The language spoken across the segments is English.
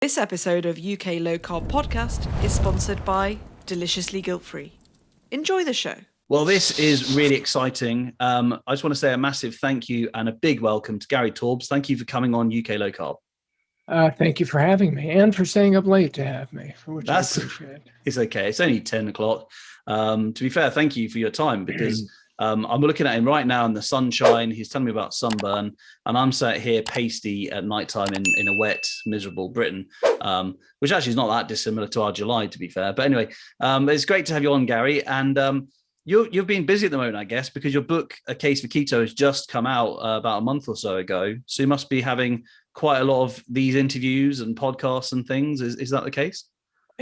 This episode of UK Low Carb Podcast is sponsored by Deliciously Guilt-Free. Enjoy the show. Well, this is really exciting. I just want to say a massive thank you and a big welcome to Gary Taubes. Thank you for coming on UK Low Carb. Thank you for having me and for staying up late to have me, for which I appreciate. It's okay. It's only 10 o'clock. To be fair, thank you for your time because I'm looking at him right now in the sunshine. He's telling me about sunburn and I'm sat here pasty at nighttime in a wet, miserable Britain, which actually is not that dissimilar to our July, to be fair. But anyway, it's great to have you on, Gary. And you've been busy at the moment, I guess, because your book, A Case for Keto, has just come out about a month or so ago. So you must be having quite a lot of these interviews and podcasts and things. Is that the case?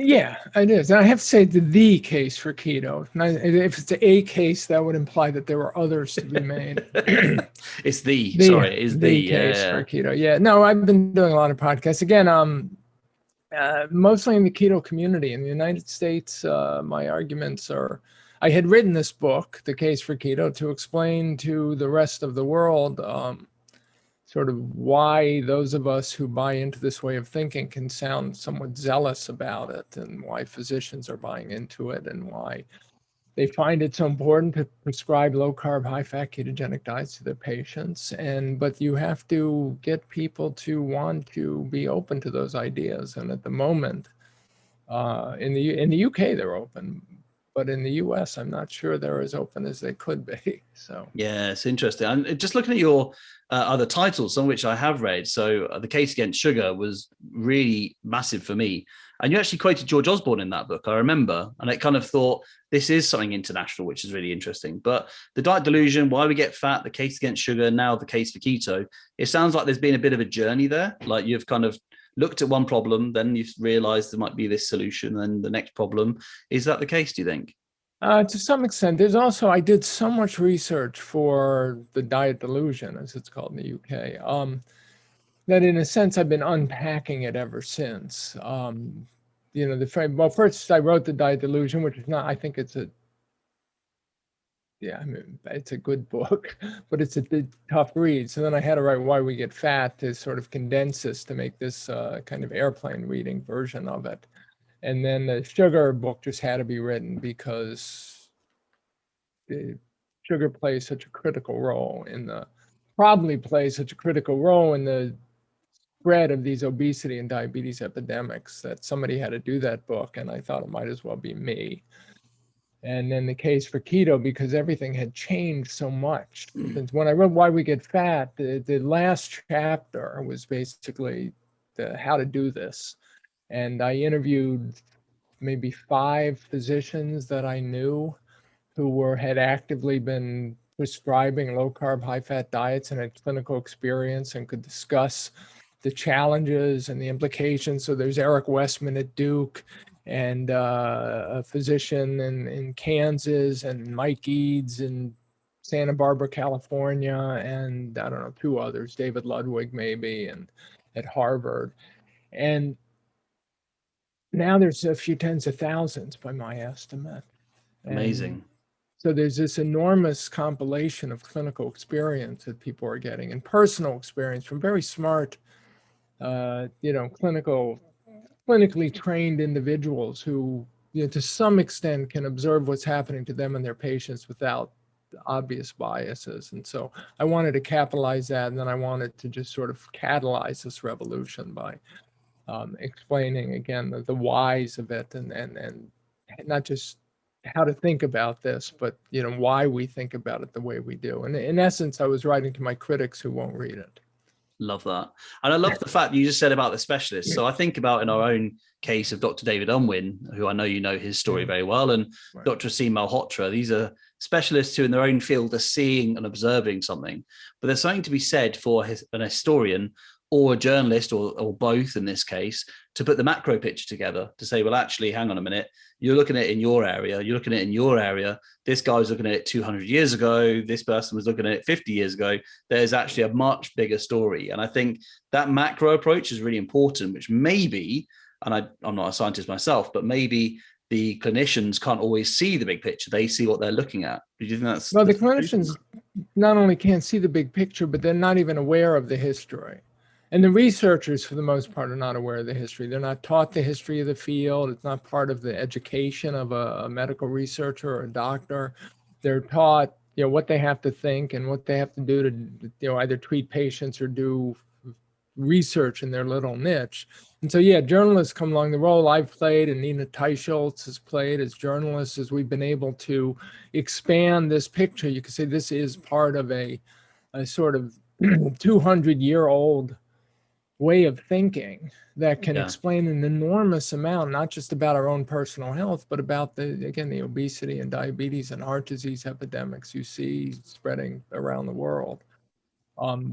Yeah, it is. And I have to say the case for keto. If it's a case, that would imply that there were others to be made. It's the case for keto. Yeah, no, I've been doing a lot of podcasts. Again, mostly in the keto community. In the United States, my arguments are, I had written this book, The Case for Keto, to explain to the rest of the world sort of why those of us who buy into this way of thinking can sound somewhat zealous about it, and why physicians are buying into it, and why they find it so important to prescribe low-carb, high-fat ketogenic diets to their patients. But you have to get people to want to be open to those ideas. And at the moment, in the UK, they're open. But in the US, I'm not sure they're as open as they could be. So yeah, it's interesting. And just looking at your other titles, some of which I have read. So The Case Against Sugar was really massive for me. And you actually quoted George Osborne in that book, I remember. And I kind of thought, this is something international, which is really interesting. But the Diet Delusion, Why We Get Fat, The Case Against Sugar, now The Case for Keto, it sounds like there's been a bit of a journey there. Like you've kind of looked at one problem, then you've realized there might be this solution, and the next problem. Is that the case, do you think? To some extent. There's also, I did so much research for the Diet Delusion, as it's called in the UK, that in a sense I've been unpacking it ever since. First I wrote the Diet Delusion, which is not, I think it's it's a good book, but it's a tough read. So then I had to write Why We Get Fat to sort of condense this to make this kind of airplane reading version of it. And then the sugar book just had to be written because the sugar plays such a critical role in the spread of these obesity and diabetes epidemics, that somebody had to do that book. And I thought it might as well be me. And then The Case for Keto, because everything had changed so much. Since when I wrote Why We Get Fat, the last chapter was basically how to do this. And I interviewed maybe 5 physicians that I knew who had actively been prescribing low-carb, high-fat diets and had clinical experience and could discuss the challenges and the implications. So there's Eric Westman at Duke, and a physician in Kansas, and Mike Eads in Santa Barbara, California, and I don't know, 2 others, David Ludwig maybe, and at Harvard. And now there's a few tens of thousands by my estimate. Amazing. And so there's this enormous compilation of clinical experience that people are getting, and personal experience from very smart, clinically trained individuals who, to some extent can observe what's happening to them and their patients without obvious biases. And so I wanted to capitalize that, and then I wanted to just sort of catalyze this revolution by explaining again the whys of it, and not just how to think about this, but why we think about it the way we do. And in essence, I was writing to my critics who won't read it. Love that. And I love the fact that you just said about the specialists. So I think about in our own case of Dr. David Unwin, who I know you know his story very well, and right. Dr. Aseem Malhotra. These are specialists who in their own field are seeing and observing something. But there's something to be said for an historian or a journalist, or both in this case, to put the macro picture together, to say, well, actually, hang on a minute, you're looking at it in your area, you're looking at it in your area, this guy was looking at it 200 years ago, this person was looking at it 50 years ago, there's actually a much bigger story. And I think that macro approach is really important, which maybe, and I'm not a scientist myself, but maybe the clinicians can't always see the big picture. They see what they're looking at. Do you think that's... Well, the clinicians not only can't see the big picture, but they're not even aware of the history. And the researchers, for the most part, are not aware of the history. They're not taught the history of the field. It's not part of the education of a medical researcher or a doctor. They're taught, what they have to think and what they have to do to, either treat patients or do research in their little niche. And so, journalists come along. The role I've played and Nina Teicholz has played as journalists is we've been able to expand this picture. You could say this is part of a sort of 200-year-old way of thinking that can explain an enormous amount, not just about our own personal health, but about the obesity and diabetes and heart disease epidemics you see spreading around the world.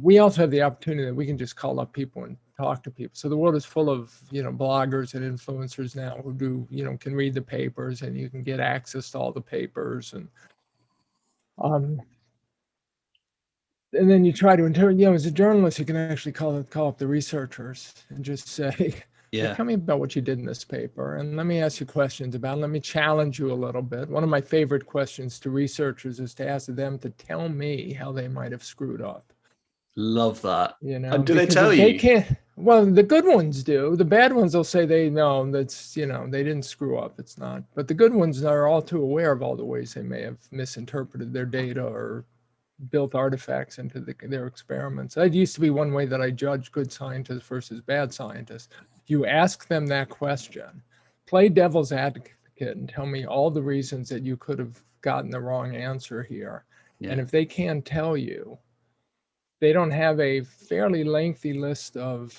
We also have the opportunity that we can just call up people and talk to people. So the world is full of, bloggers and influencers now who do, can read the papers, and you can get access to all the papers. And then you try to interpret, as a journalist, you can actually call up the researchers and just say, tell me about what you did in this paper. And let me ask you questions about it. Let me challenge you a little bit. One of my favorite questions to researchers is to ask them to tell me how they might have screwed up. Love that. And do they tell you? They can't. Well, the good ones do. The bad ones will say they know that's, they didn't screw up. It's not. But the good ones are all too aware of all the ways they may have misinterpreted their data or built artifacts into their experiments. That used to be one way that I judged good scientists versus bad scientists. You ask them that question, play devil's advocate, and tell me all the reasons that you could have gotten the wrong answer here. Yeah. And if they can't tell you, they don't have a fairly lengthy list of,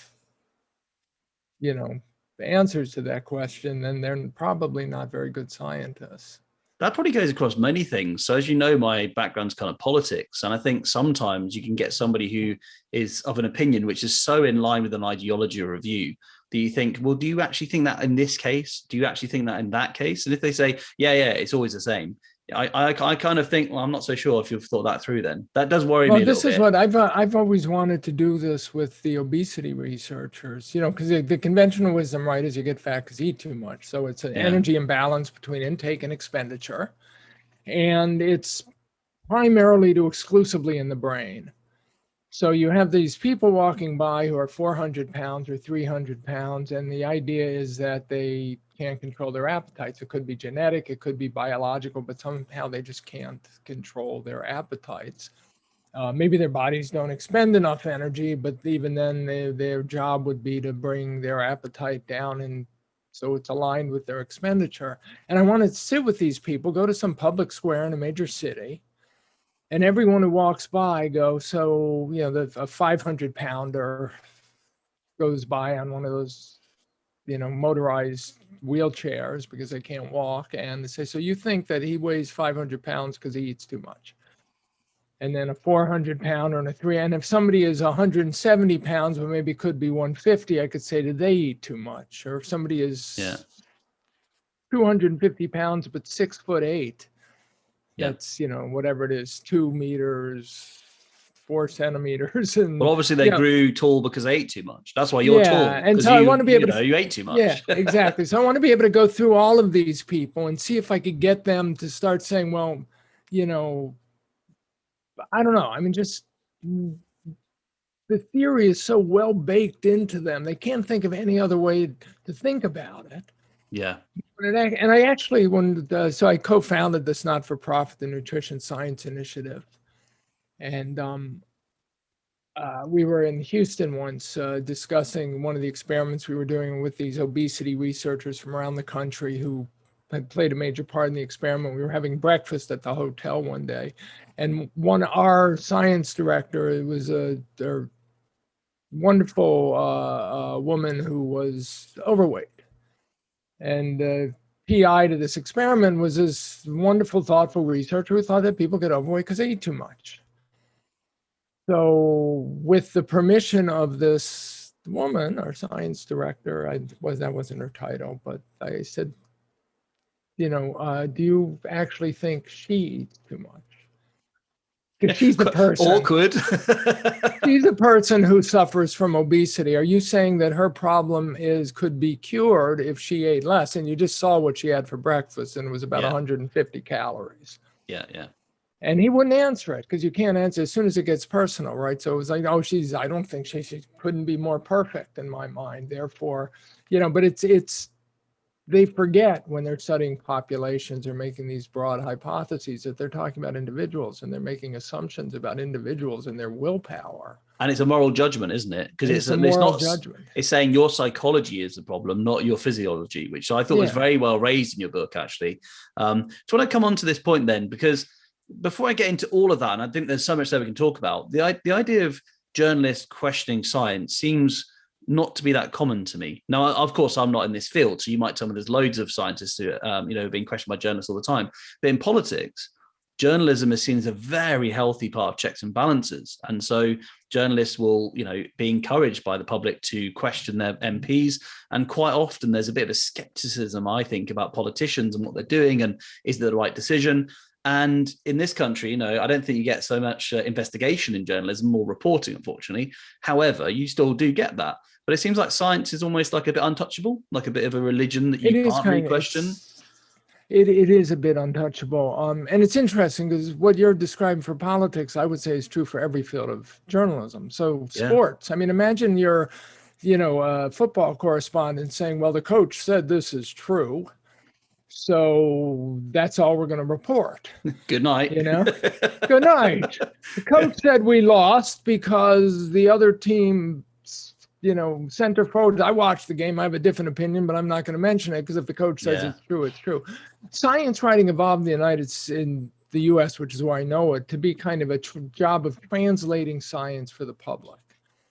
the answers to that question, then they're probably not very good scientists. That probably goes across many things. So as you know, my background's kind of politics. And I think sometimes you can get somebody who is of an opinion which is so in line with an ideology or a view that you think, well, do you actually think that in this case? Do you actually think that in that case? And if they say, yeah, it's always the same, I kind of think, well, I'm not so sure if you've thought that through then. That does worry me a little bit. Well, this is what I've always wanted to do this with the obesity researchers, because the conventional wisdom, right, is you get fat because you eat too much. So it's an energy imbalance between intake and expenditure. And it's primarily to exclusively in the brain. So you have these people walking by who are 400 pounds or 300 pounds, and the idea is that they can't control their appetites. It could be genetic, it could be biological, but somehow they just can't control their appetites. Maybe their bodies don't expend enough energy, but even then their job would be to bring their appetite down, and so it's aligned with their expenditure. And I want to sit with these people, go to some public square in a major city, and everyone who walks by go, so, a 500 pounder goes by on one of those, motorized wheelchairs because they can't walk. And they say, so you think that he weighs 500 pounds because he eats too much? And then a 400 pounder and and if somebody is 170 pounds, but maybe could be 150, I could say, did they eat too much? Or if somebody is 250 pounds, but 6'8", that's, whatever it is, 2 meters, 4 centimeters. And well, obviously they grew tall because they ate too much. That's why you're tall. And so I want to be able to, you ate too much. Yeah, exactly. So I want to be able to go through all of these people and see if I could get them to start saying, well, I don't know. I mean, just the theory is so well baked into them. They can't think of any other way to think about it. Yeah. And I actually so I co-founded this not-for-profit, the Nutrition Science Initiative. And we were in Houston once discussing one of the experiments we were doing with these obesity researchers from around the country who had played a major part in the experiment. We were having breakfast at the hotel one day, and our science director, it was a wonderful woman who was overweight. And the PI to this experiment was this wonderful, thoughtful researcher who thought that people get overweight because they eat too much. So with the permission of this woman, our science director, that wasn't her title, but I said, do you actually think she eats too much? Because she's the person. Awkward. She's a person who suffers from obesity. Are you saying that her problem could be cured if she ate less? And you just saw what she had for breakfast, and it was about 150 calories. Yeah. And he wouldn't answer it because you can't answer as soon as it gets personal, right? So it was like, oh, I don't think she couldn't be more perfect in my mind. Therefore, but they forget when they're studying populations or making these broad hypotheses that they're talking about individuals, and they're making assumptions about individuals and their willpower. And it's a moral judgment, isn't it? Because it's a moral judgment. It's saying your psychology is the problem, not your physiology, which I thought was very well raised in your book, actually. So I want to come on to this point then, because before I get into all of that, and I think there's so much that we can talk about, the idea of journalists questioning science seems not to be that common to me. Now, of course, I'm not in this field, so you might tell me there's loads of scientists who, being questioned by journalists all the time. But in politics, journalism is seen as a very healthy part of checks and balances. And so journalists will, be encouraged by the public to question their MPs. And quite often there's a bit of a skepticism, I think, about politicians and what they're doing and is it the right decision. And in this country, I don't think you get so much investigation in journalism or reporting, unfortunately. However, you still do get that. But it seems like science is almost like a bit untouchable, like a bit of a religion that you can't really question. It is a bit untouchable. And it's interesting because what you're describing for politics, I would say, is true for every field of journalism. So sports, I mean, imagine you're, a football correspondent saying, well, the coach said this is true, so that's all we're going to report. Good night. Good night. The coach said we lost because the other team, center forward. I watched the game. I have a different opinion, but I'm not going to mention it because if the coach says it's true, it's true. Science writing evolved in the U.S., which is why I know it, to be kind of a job of translating science for the public.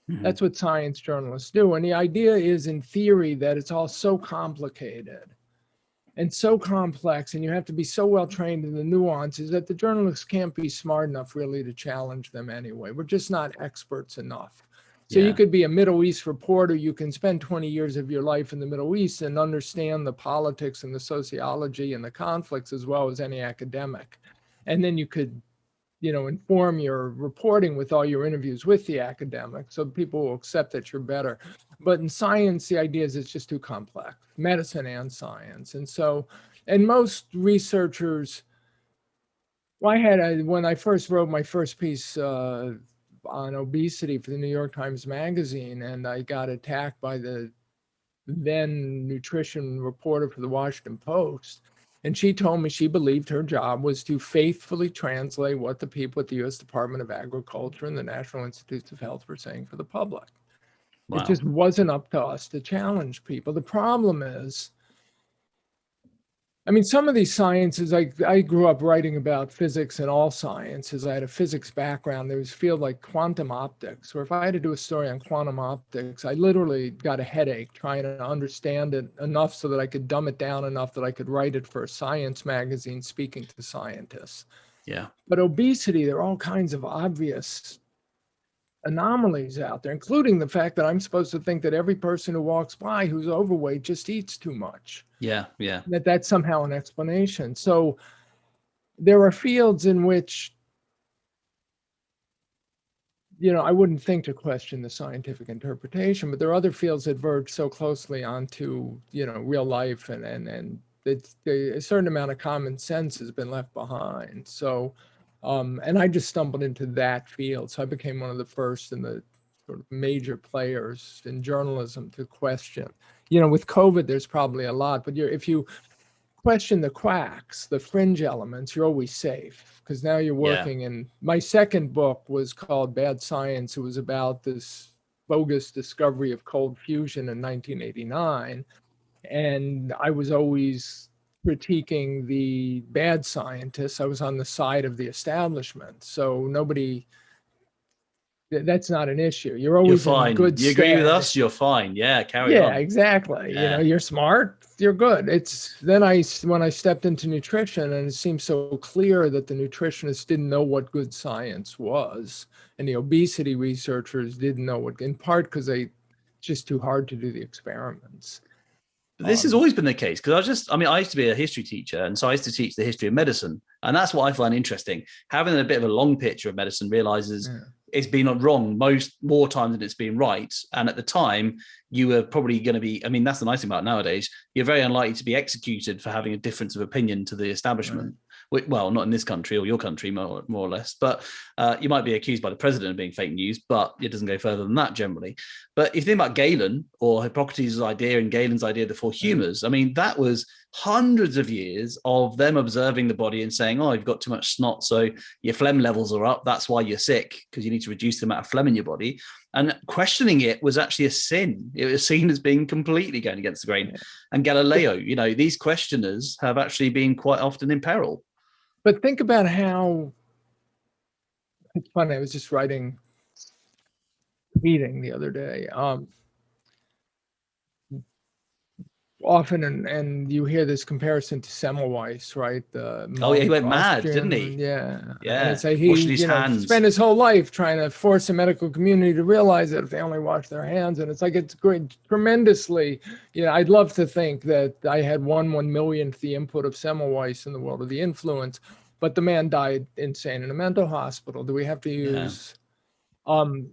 Mm-hmm. That's what science journalists do. And the idea is, in theory, that it's all so complicated and so complex, and you have to be so well trained in the nuances that the journalists can't be smart enough really to challenge them anyway. We're just not experts enough. So you could be a Middle East reporter. You can spend 20 years of your life in the Middle East and understand the politics and the sociology and the conflicts as well as any academic. And then you could, inform your reporting with all your interviews with the academic. So people will accept that you're better. But in science, the idea is it's just too complex, medicine and science. And most researchers, when I first wrote my first piece, on obesity for the New York Times Magazine, and I got attacked by the then nutrition reporter for the Washington Post. And she told me she believed her job was to faithfully translate what the people at the U.S. Department of Agriculture and the National Institutes of Health were saying for the public. Wow. It just wasn't up to us to challenge people. The problem is, some of these sciences, I grew up writing about physics and all sciences. I had a physics background. There was a field like quantum optics, where if I had to do a story on quantum optics, I literally got a headache trying to understand it enough so that I could dumb it down enough that I could write it for a science magazine speaking to scientists. Yeah. But obesity, there are all kinds of obvious anomalies out there, including the fact that I'm supposed to think that every person who walks by who's overweight just eats too much. Yeah. That's somehow an explanation. So there are fields in which, I wouldn't think to question the scientific interpretation, but there are other fields that verge so closely onto, real life and a certain amount of common sense has been left behind. So and I just stumbled into that field. So I became one of the first in the sort of major players in journalism to question. With COVID, there's probably a lot, but if you question the quacks, the fringe elements, you're always safe because now you're working. And my second book was called Bad Science. It was about this bogus discovery of cold fusion in 1989. And I was always critiquing the bad scientists. I was on the side of the establishment. So that's not an issue. You're always fine. In good You stead. agree with us? You're fine. Yeah, carry on. Yeah, exactly. Yeah. You're smart. You're good. When I stepped into nutrition, and it seemed so clear that the nutritionists didn't know what good science was, and the obesity researchers didn't know what, in part because it's just too hard to do the experiments. This has always been the case because I used to be a history teacher, and so I used to teach the history of medicine, and that's what I find interesting. Having a bit of a long picture of medicine realizes it's been wrong more times than it's been right. And at the time, you were probably going to be, I mean, that's the nice thing about nowadays, you're very unlikely to be executed for having a difference of opinion to the establishment. Right. Well, not in this country or your country, more or less, but you might be accused by the president of being fake news, but it doesn't go further than that generally. But if you think about Galen or Hippocrates' idea and Galen's idea of the four humours, I mean, that was hundreds of years of them observing the body and saying, oh, you've got too much snot, so your phlegm levels are up. That's why you're sick, because you need to reduce the amount of phlegm in your body. And questioning it was actually a sin. It was seen as being completely going against the grain. And Galileo, these questioners have actually been quite often in peril. But think about how, it's funny, I was just writing a meeting the other day. Often, and you hear this comparison to Semmelweis, right? He went mad, didn't he? Yeah. Yeah. And it's washing his hands. Spent his whole life trying to force the medical community to realize that if they only wash their hands, and it's great, tremendously. I'd love to think that I had 1/1,000,000th the input of Semmelweis in the world of the influence, but the man died insane in a mental hospital. Do we have to use the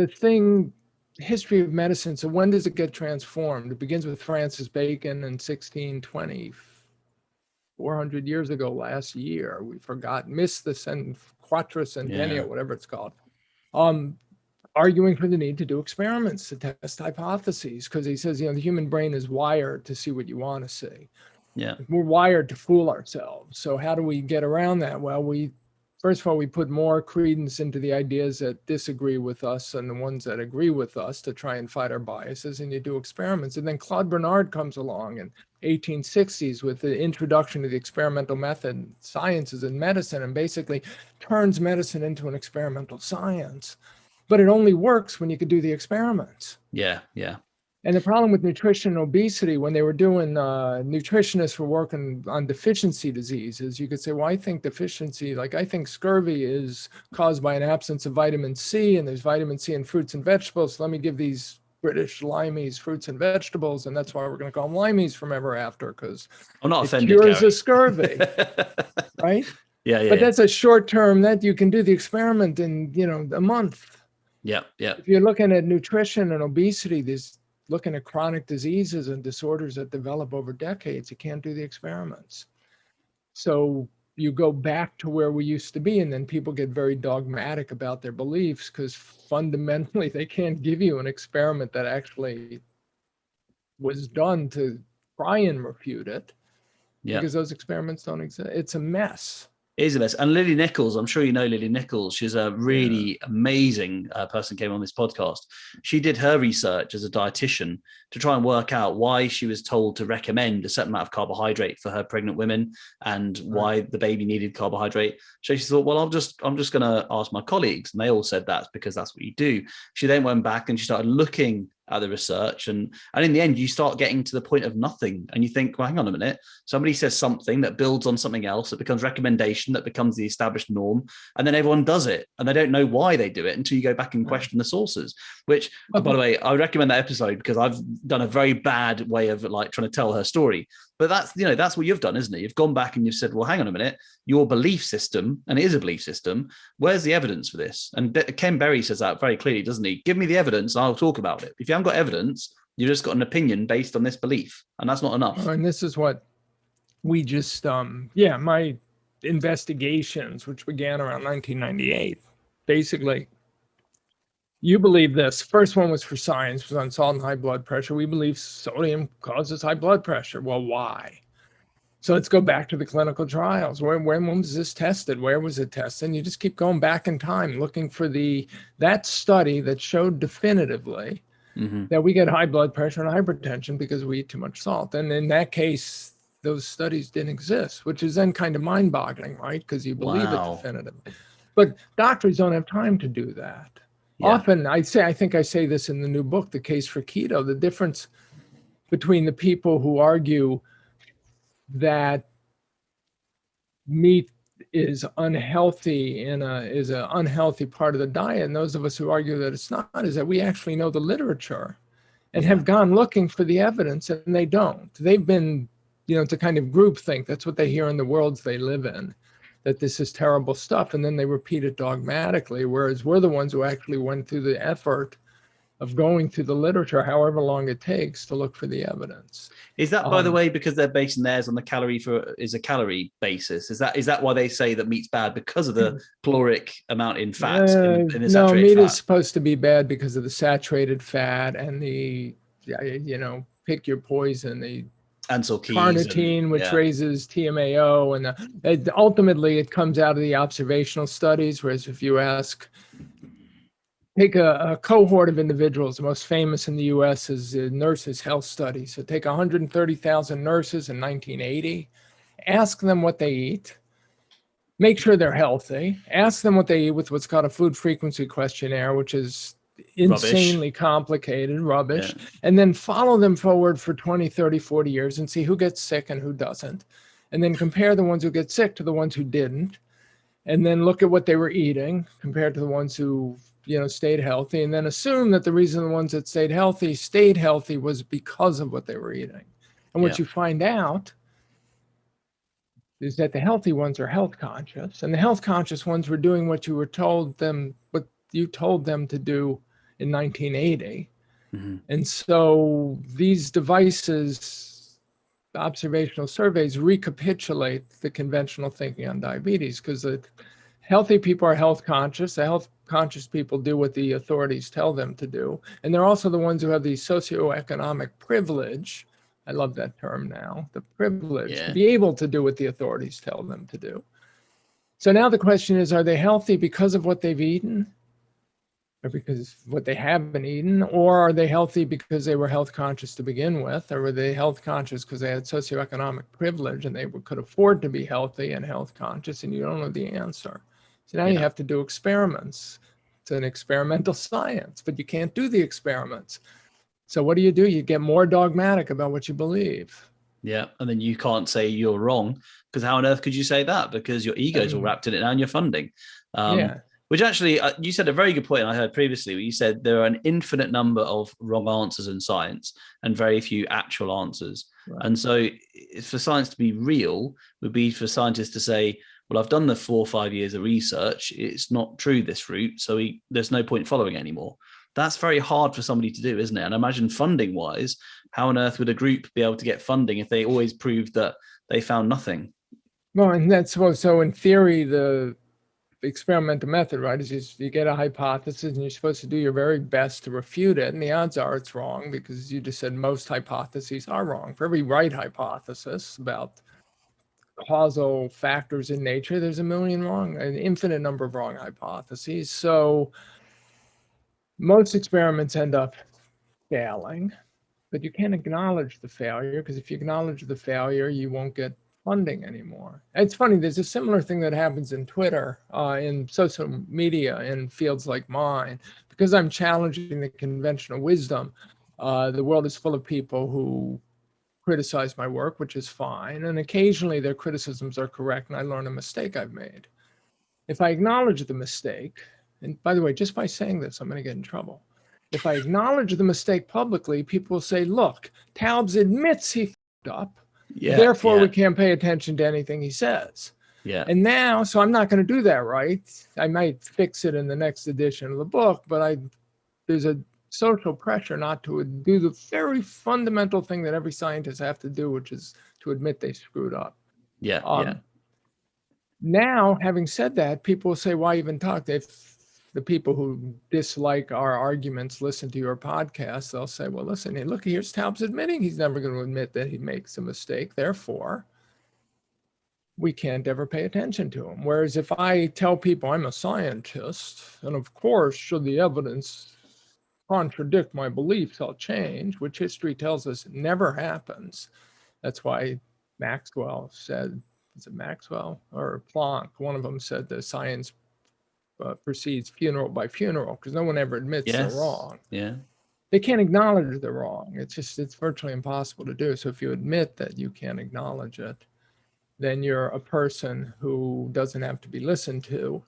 thing? History of medicine. So when does it get transformed? It begins with Francis Bacon in 1620, 400 years ago last year. We forgot, missed the quattricentennial, whatever it's called. Arguing for the need to do experiments to test hypotheses, because he says, the human brain is wired to see what you want to see. Yeah, we're wired to fool ourselves. So how do we get around that? Well, first of all, we put more credence into the ideas that disagree with us and the ones that agree with us to try and fight our biases, and you do experiments. And then Claude Bernard comes along in 1860s with the introduction of the experimental method, sciences in medicine, and basically turns medicine into an experimental science. But it only works when you could do the experiments. Yeah. And the problem with nutrition and obesity, when they were doing, nutritionists were working on deficiency diseases, you could say, well, I think deficiency, I think scurvy is caused by an absence of vitamin C, and there's vitamin C in fruits and vegetables. So let me give these British limeys fruits and vegetables, and that's why we're going to call them limeys from ever after, because I'm not offended, cures Gary. the scurvy, right? Yeah. But that's a short term that you can do the experiment in, a month. Yeah. If you're looking at nutrition and obesity, looking at chronic diseases and disorders that develop over decades, you can't do the experiments. So you go back to where we used to be, and then people get very dogmatic about their beliefs, because fundamentally they can't give you an experiment that actually was done to try and refute it, because those experiments don't exist. It's a mess. It is a mess. And Lily Nichols, I'm sure you know Lily Nichols. She's a really amazing person, came on this podcast. She did her research as a dietitian to try and work out why she was told to recommend a certain amount of carbohydrate for her pregnant women, and why the baby needed carbohydrate. So she thought, well, I'm just going to ask my colleagues. And they all said that's because that's what you do. She then went back and she started looking at the research, and in the end you start getting to the point of nothing, and you think, well, hang on a minute, somebody says something that builds on something else, that becomes recommendation, that becomes the established norm, and then everyone does it, and they don't know why they do it until you go back and question the sources, which by the way, I recommend that episode, because I've done a very bad way of trying to tell her story. But that's what you've done, isn't it? You've gone back and you've said, well, hang on a minute, your belief system, and it is a belief system, where's the evidence for this? And Ken Berry says that very clearly, doesn't he? Give me the evidence and I'll talk about it. If you haven't got evidence, you've just got an opinion based on this belief, and that's not enough. And this is what we just, my investigations, which began around 1998, basically, you believe this. First one was for science, was on salt and high blood pressure. We believe sodium causes high blood pressure. Well, why? So let's go back to the clinical trials. When was this tested? Where was it tested? And you just keep going back in time, looking for that study that showed definitively that we get high blood pressure and hypertension because we eat too much salt. And in that case, those studies didn't exist, which is then kind of mind-boggling, right? Because you believe it definitively. But doctors don't have time to do that. Yeah. Often, I think I say this in the new book, The Case for Keto, the difference between the people who argue that meat is unhealthy is an unhealthy part of the diet, and those of us who argue that it's not, is that we actually know the literature and have gone looking for the evidence, and they don't. They've been, it's a kind of groupthink. That's what they hear in the worlds they live in. that this is terrible stuff, and then they repeat it dogmatically, whereas we're the ones who actually went through the effort of going through the literature, however long it takes, to look for the evidence. Is that, by the way, because they're basing theirs on the calorie basis? Is that why they say that meat's bad, because of the caloric amount in fats in the No, saturated meat fat? is supposed to be bad because of the saturated fat and the, pick your poison, the carnitine, which raises TMAO, and ultimately it comes out of the observational studies. Whereas if you take a cohort of individuals, the most famous in the U.S. is the Nurses' Health Study. So take 130,000 nurses in 1980, ask them what they eat, make sure they're healthy, ask them what they eat with what's called a food frequency questionnaire, which is insanely complicated, rubbish, and then follow them forward for 20, 30, 40 years and see who gets sick and who doesn't. And then compare the ones who get sick to the ones who didn't. And then look at what they were eating compared to the ones who stayed healthy, and then assume that the reason the ones that stayed healthy was because of what they were eating. And what you find out is that the healthy ones are health conscious, and the health conscious ones were doing what you told them to do in 1980. Mm-hmm. And so these devices, observational surveys, recapitulate the conventional thinking on diabetes, because the healthy people are health conscious. The health conscious people do what the authorities tell them to do. And they're also the ones who have the socioeconomic privilege. I love that term now, the privilege to be able to do what the authorities tell them to do. So now the question is, are they healthy because of what they've eaten, or because of what they haven't eaten? Or are they healthy because they were health conscious to begin with? Or were they health conscious because they had socioeconomic privilege and they could afford to be healthy and health conscious? And you don't know the answer. So now you have to do experiments. It's an experimental science, but you can't do the experiments. So what do? You get more dogmatic about what you believe. Yeah, and then you can't say you're wrong, because how on earth could you say that? Because your ego's all wrapped in it now, and you're funding. Which actually, you said a very good point I heard previously, where you said there are an infinite number of wrong answers in science and very few actual answers. Right. And so for science to be real would be for scientists to say, well, I've done the 4 or 5 years of research. It's not true, this route. So there's no point following anymore. That's very hard for somebody to do, isn't it? And imagine funding wise, how on earth would a group be able to get funding if they always proved that they found nothing? Well, and that's so in theory, the experimental method, right, is you get a hypothesis and you're supposed to do your very best to refute it. And the odds are it's wrong, because you just said most hypotheses are wrong. For every right hypothesis about causal factors in nature, there's an infinite number of wrong hypotheses. So most experiments end up failing, but you can't acknowledge the failure, because if you acknowledge the failure, you won't get funding anymore. It's funny, there's a similar thing that happens in Twitter, in social media, in fields like mine. Because I'm challenging the conventional wisdom, the world is full of people who criticize my work, which is fine. And occasionally their criticisms are correct and I learn a mistake I've made. If I acknowledge the mistake, and by the way, just by saying this, I'm going to get in trouble. If I acknowledge the mistake publicly, people will say, look, Taubes admits he f***ed up. Therefore, we can't pay attention to anything he says. And now, so I'm not going to do that, right? I might fix it in the next edition of the book, but there's a social pressure not to do the very fundamental thing that every scientist has to do, which is to admit they screwed up. Now, having said that, people will say, why even talk? If the people who dislike our arguments listen to your podcast, they'll say, well, listen, hey, look, here's Taubes admitting he's never going to admit that he makes a mistake. Therefore, we can't ever pay attention to him. Whereas if I tell people I'm a scientist, and of course, should the evidence contradict my beliefs, I'll change, which history tells us never happens. That's why Maxwell said, is it Maxwell or Planck? One of them said the science proceeds funeral by funeral, because no one ever admits they're wrong. They can't acknowledge they're wrong. It's virtually impossible to do. So if you admit that you can't acknowledge it, then you're a person who doesn't have to be listened to,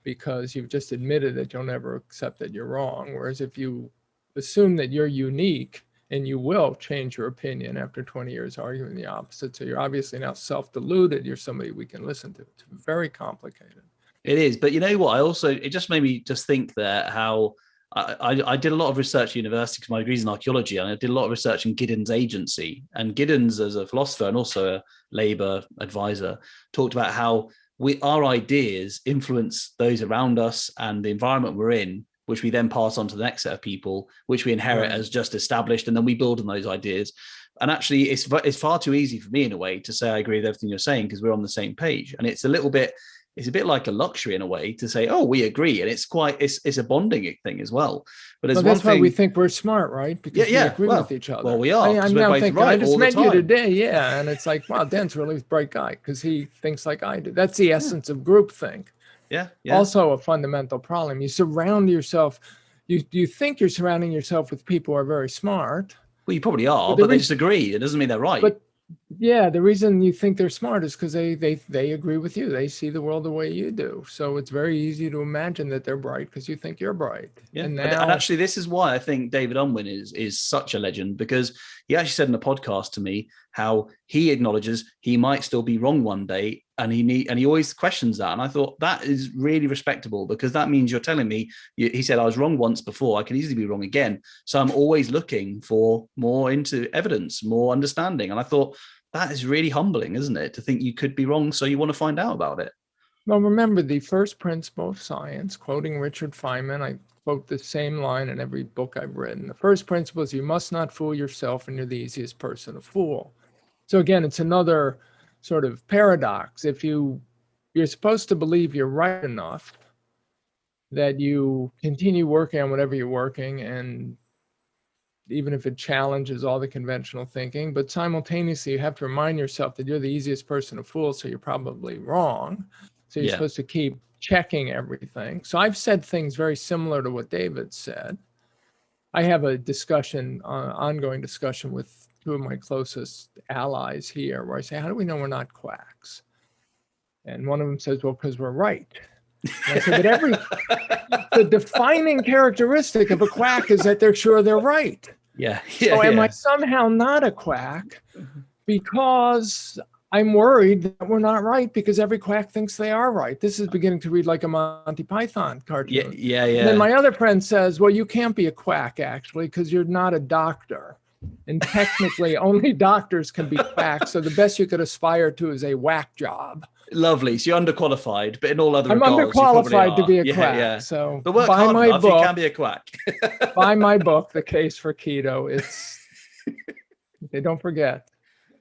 because you've just admitted that you'll never accept that you're wrong. Whereas if you assume that you're unique and you will change your opinion after 20 years arguing the opposite. So you're obviously now self-deluded. You're somebody we can listen to. It's very complicated. It is, but you know what? It just made me just think that how I did a lot of research at university because my degree's in archaeology, and I did a lot of research in Giddens' agency. And Giddens, as a philosopher and also a Labour advisor, talked about how our ideas influence those around us and the environment we're in, which we then pass on to the next set of people, which we inherit as just established, and then we build on those ideas. And actually, it's far too easy for me in a way to say I agree with everything you're saying because we're on the same page, and it's a bit like a luxury in a way to say, oh, we agree. And it's a bonding thing as well. But that's why we think we're smart, right? Because we agree with each other. Well, we are. I'm now thinking, I just met you today. And it's like, wow, Dan's really a bright guy because he thinks like I do. That's the essence of groupthink. Yeah. Also a fundamental problem. You surround yourself, you think you're surrounding yourself with people who are very smart. Well, you probably are, but they just agree. It doesn't mean they're right. But yeah, the reason you think they're smart is because they agree with you. They see the world the way you do. So it's very easy to imagine that they're bright because you think you're bright. Yeah. And actually, this is why I think David Unwin is such a legend, because he actually said in a podcast to me how he acknowledges he might still be wrong one day, and he always questions that. And I thought that is really respectable, because that means you're telling me, he said, I was wrong once before, I can easily be wrong again. So I'm always looking for more into evidence, more understanding. And I thought that is really humbling, isn't it? To think you could be wrong, so you want to find out about it. Well, remember the first principle of science, quoting Richard Feynman, I quote the same line in every book I've written. The first principle is you must not fool yourself, and you're the easiest person to fool. So again, it's another sort of paradox. If you're supposed to believe you're right enough that you continue working on whatever you're working, and even if it challenges all the conventional thinking, but simultaneously you have to remind yourself that you're the easiest person to fool, so you're probably wrong. So you're supposed to keep checking everything. So I've said things very similar to what David said. I have a discussion, ongoing discussion with two of my closest allies here, where I say, how do we know we're not quacks? And one of them says, well, because we're right. And I said, but the defining characteristic of a quack is that they're sure they're right. So am I somehow not a quack because I'm worried that we're not right because every quack thinks they are right? This is beginning to read like a Monty Python cartoon. And then my other friend says, well, you can't be a quack actually because you're not a doctor. And technically only doctors can be quacks. So the best you could aspire to is a whack job. Lovely. So you're underqualified, but in all other regards, I'm underqualified to be a quack. So but work hard enough, you can be a quack. Buy my book, The Case for Keto. It's they don't forget.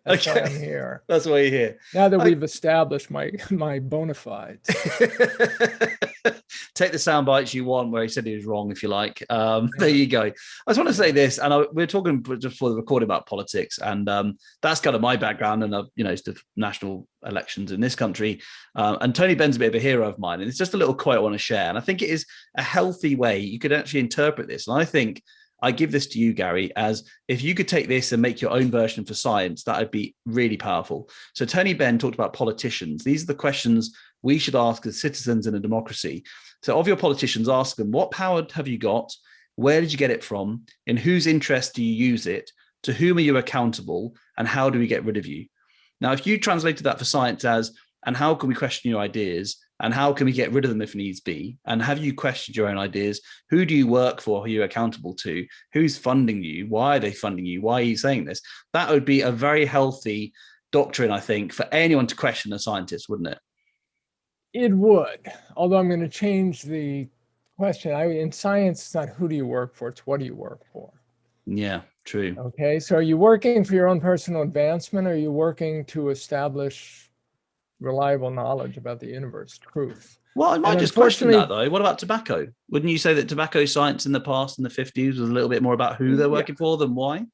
That's why I'm here. That's why you're here. Now that we've established my bona fides. Take the sound bites you want where he said he was wrong, if you like. There you go. I just want to say this, and we're talking just before the recording about politics, and that's kind of my background, and it's the national elections in this country. And Tony Benn's a bit of a hero of mine, and it's just a little quote I want to share. And I think it is a healthy way you could actually interpret this. And I think I give this to you, Gary, as if you could take this and make your own version for science, that would be really powerful. So Tony Benn talked about politicians. These are the questions we should ask as citizens in a democracy. So of your politicians, ask them, what power have you got? Where did you get it from? In whose interest do you use it? To whom are you accountable? And how do we get rid of you? Now, if you translated that for science as, and how can we question your ideas? And how can we get rid of them if needs be? And have you questioned your own ideas? Who do you work for? Who are you accountable to? Who's funding you? Why are they funding you? Why are you saying this? That would be a very healthy doctrine, I think, for anyone to question a scientist, wouldn't it? It would, although I'm going to change the question. In science, it's not who do you work for, it's what do you work for? Yeah, true. Okay, so are you working for your own personal advancement, or are you working to establish reliable knowledge about the universe, truth? Well, I might just question that, though. What about tobacco? Wouldn't you say that tobacco science in the past, in the 50s, was a little bit more about who they're working for than why?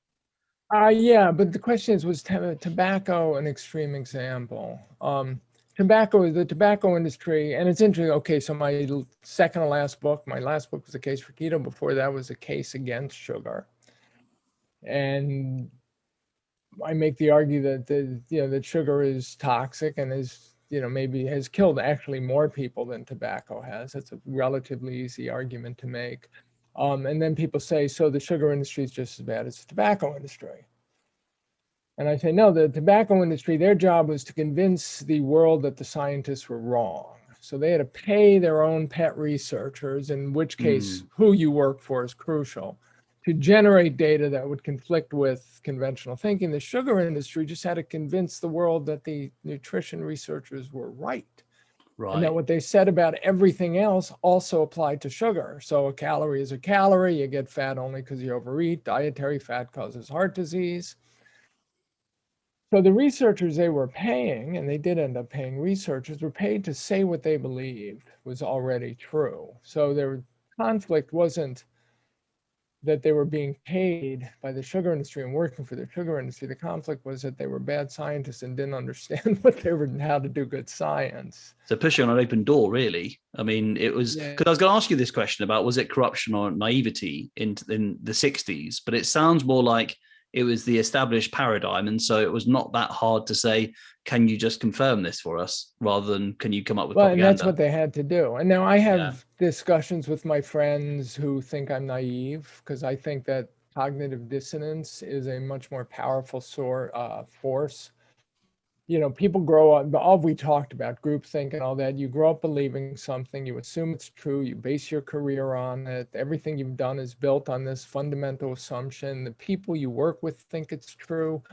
Yeah, but the question is, was tobacco an extreme example? The tobacco industry, and it's interesting. Okay, so my second to last book, my last book was A Case for Keto. Before that was a case against sugar. And I make the argument that that sugar is toxic and is maybe has killed actually more people than tobacco has. That's a relatively easy argument to make. And then people say, so the sugar industry is just as bad as the tobacco industry. And I say, no, the tobacco industry, their job was to convince the world that the scientists were wrong. So they had to pay their own pet researchers, in which case, who you work for is crucial, to generate data that would conflict with conventional thinking. The sugar industry just had to convince the world that the nutrition researchers were right. And that what they said about everything else also applied to sugar. So a calorie is a calorie. You get fat only because you overeat. Dietary fat causes heart disease. So the researchers they were paying, and they did end up paying researchers, were paid to say what they believed was already true. So their conflict wasn't that they were being paid by the sugar industry and working for the sugar industry. The conflict was that they were bad scientists and didn't understand how to do good science. So pushing on an open door, really. I mean, it was because I was going to ask you this question about, was it corruption or naivety in the 60s? But it sounds more like it was the established paradigm. And so it was not that hard to say, can you just confirm this for us, rather than can you come up with propaganda? And that's what they had to do. And now I have discussions with my friends who think I'm naive, because I think that cognitive dissonance is a much more powerful force. You know, people grow up, all we talked about, groupthink and all that, you grow up believing something, you assume it's true, you base your career on it, everything you've done is built on this fundamental assumption. The people you work with think it's true.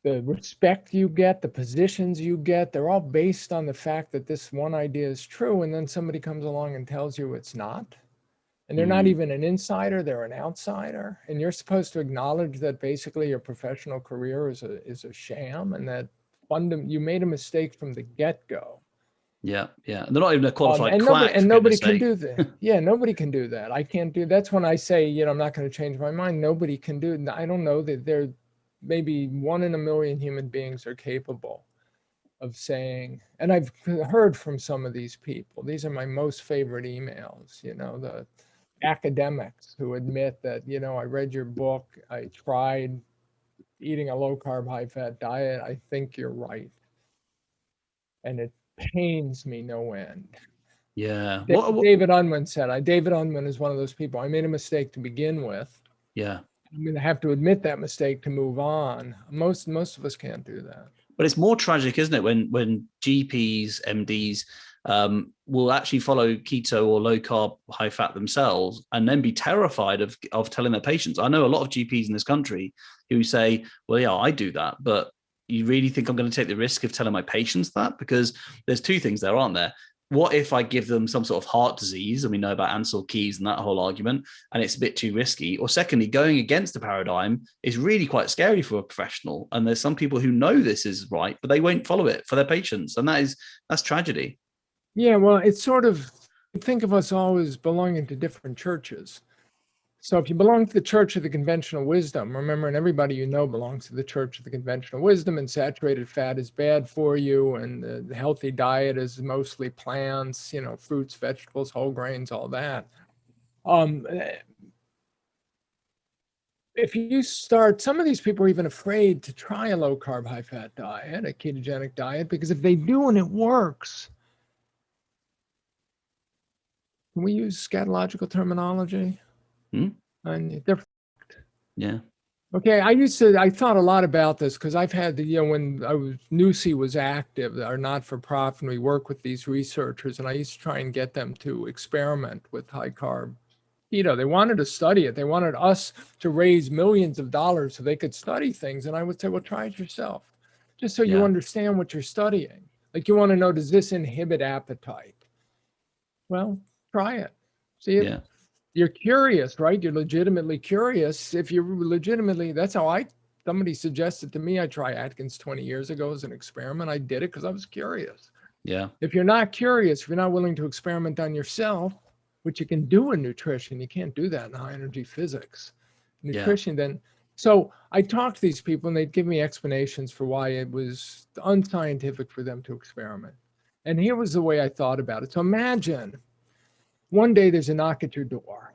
The respect you get, the positions you get, they're all based on the fact that this one idea is true, and then somebody comes along and tells you it's not. And they're not even an insider, they're an outsider. And you're supposed to acknowledge that basically your professional career is a sham, and that you made a mistake from the get-go. Yeah. And they're not even a qualified and quack. Nobody can do that. Yeah, nobody can do that. I can't do. That's when I say, you know, I'm not going to change my mind. Nobody can do it. I don't know that there, maybe 1 in a million human beings are capable of saying, and I've heard from some of these people. These are my most favorite emails. You know, the academics who admit that, you know, I read your book, I tried eating a low carb, high fat diet. I think you're right. And it pains me no end. Yeah. David Unwin said, David Unwin is one of those people. I made a mistake to begin with. Yeah. I'm going to have to admit that mistake to move on. Most of us can't do that. But it's more tragic, isn't it, when GPs, MDs will actually follow keto or low carb, high fat themselves, and then be terrified of telling their patients. I know a lot of GPs in this country who say, well, yeah, I do that, but you really think I'm going to take the risk of telling my patients that? Because there's two things there, aren't there? What if I give them some sort of heart disease, and we know about Ansel Keys and that whole argument, and it's a bit too risky? Or secondly, going against the paradigm is really quite scary for a professional. And there's some people who know this is right, but they won't follow it for their patients. And that's tragedy. Yeah, well, it's sort of, think of us all as belonging to different churches. So if you belong to the Church of the Conventional Wisdom, remember, and everybody you know belongs to the Church of the Conventional Wisdom, and saturated fat is bad for you, and the healthy diet is mostly plants, you know, fruits, vegetables, whole grains, all that. If you start, some of these people are even afraid to try a low carb, high fat diet, a ketogenic diet, because if they do and it works, can we use scatological terminology? And they're yeah. Okay, I thought a lot about this, because I've had the, you know, when NuSI was active, our not-for-profit, and we work with these researchers, and I used to try and get them to experiment with high carb keto. They wanted to study it. They wanted us to raise millions of dollars so they could study things. And I would say, well, try it yourself, just so you understand what you're studying. Like, you want to know, does this inhibit appetite? Well, try it. See it. Yeah. You're curious, right? You're legitimately curious. If you're legitimately, that's how somebody suggested to me, I try Atkins 20 years ago as an experiment. I did it because I was curious. Yeah. If you're not curious, if you're not willing to experiment on yourself, which you can do in nutrition, you can't do that in high energy physics. Nutrition, then. So I talked to these people, and they'd give me explanations for why it was unscientific for them to experiment. And here was the way I thought about it. So imagine one day there's a knock at your door,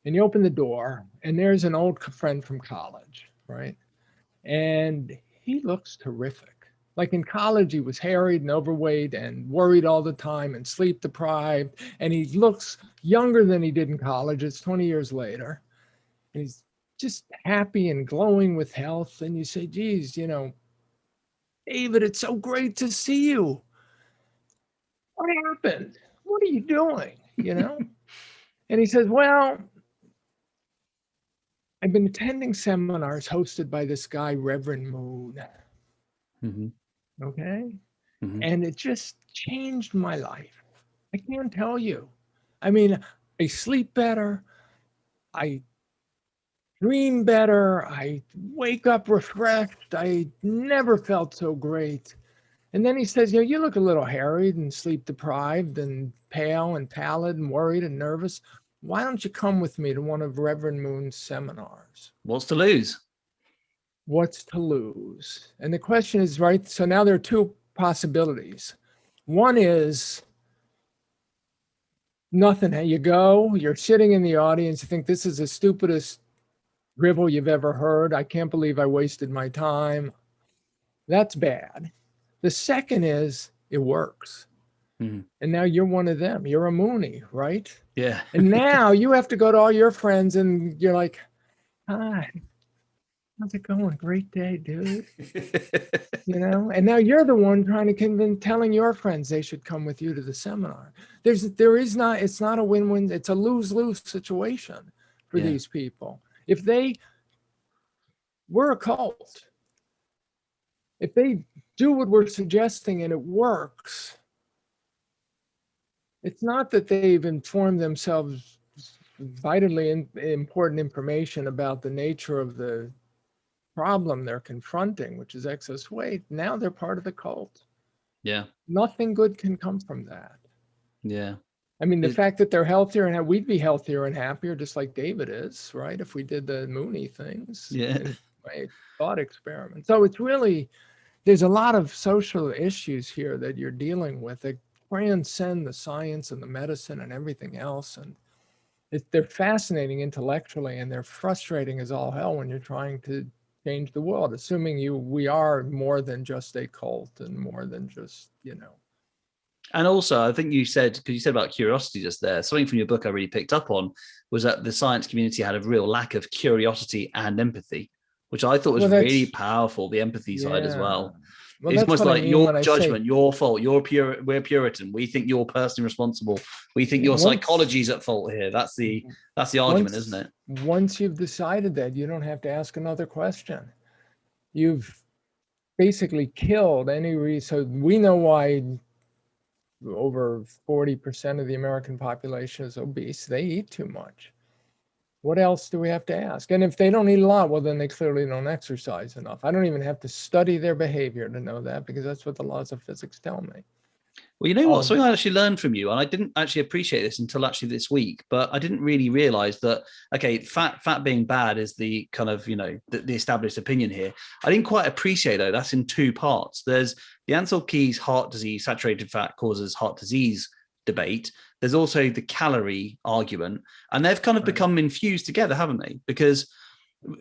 and you open the door, and there's an old friend from college, right? And he looks terrific. Like in college, he was harried and overweight and worried all the time and sleep deprived. And he looks younger than he did in college. It's 20 years later. And he's just happy and glowing with health. And you say, geez, you know, David, it's so great to see you. What happened? What are you doing? You know? And he says, well, I've been attending seminars hosted by this guy, Reverend Moon. Mm-hmm. Okay. Mm-hmm. And it just changed my life. I can't tell you. I mean, I sleep better. I dream better. I wake up refreshed. I never felt so great. And then he says, you know, you look a little harried and sleep deprived and pale and pallid and worried and nervous. Why don't you come with me to one of Reverend Moon's seminars? What's to lose? What's to lose? And the question is, right, so now there are two possibilities. One is nothing. You go, you're sitting in the audience, you think this is the stupidest drivel you've ever heard. I can't believe I wasted my time. That's bad. The second is it works. Mm-hmm. And now you're one of them. You're a Mooney, right? Yeah. And now you have to go to all your friends and you're like, hi, how's it going? Great day, dude. You know, and now you're the one trying to telling your friends they should come with you to the seminar. It's not a win-win. It's a lose-lose situation for these people. If we're a cult, if they do what we're suggesting and it works, it's not that they've informed themselves vitally important information about the nature of the problem they're confronting, which is excess weight. Now they're part of the cult. Yeah. Nothing good can come from that. Yeah. I mean, the fact that they're healthier and we'd be healthier and happier, just like David is, right? If we did the Mooney things, Yeah. Right? Thought experiment. So it's really, there's a lot of social issues here that you're dealing with that transcend the science and the medicine and everything else. And they're fascinating intellectually and they're frustrating as all hell when you're trying to change the world, assuming we are more than just a cult and more than just, you know. And also, I think you said, because you said about curiosity just there, something from your book I really picked up on was that the science community had a real lack of curiosity and empathy, which I thought was really powerful, the empathy side as well. Well, it's almost like your judgment, your fault, we're Puritan. We think you're personally responsible. We think your psychology's at fault here. That's the argument, isn't it? Once you've decided that, you don't have to ask another question. You've basically killed any reason. So we know why over 40% of the American population is obese. They eat too much. What else do we have to ask? And if they don't eat a lot, well, then they clearly don't exercise enough. I don't even have to study their behavior to know that, because that's what the laws of physics tell me. Well, you know what? Something I actually learned from you, and I didn't actually appreciate this until actually this week, but I didn't really realize that, okay, fat being bad is the kind of, you know, the established opinion here. I didn't quite appreciate, though, that's in two parts. There's the Ansel Keys heart disease, saturated fat causes heart disease debate. There's also the calorie argument, and they've kind of become infused together, haven't they? Because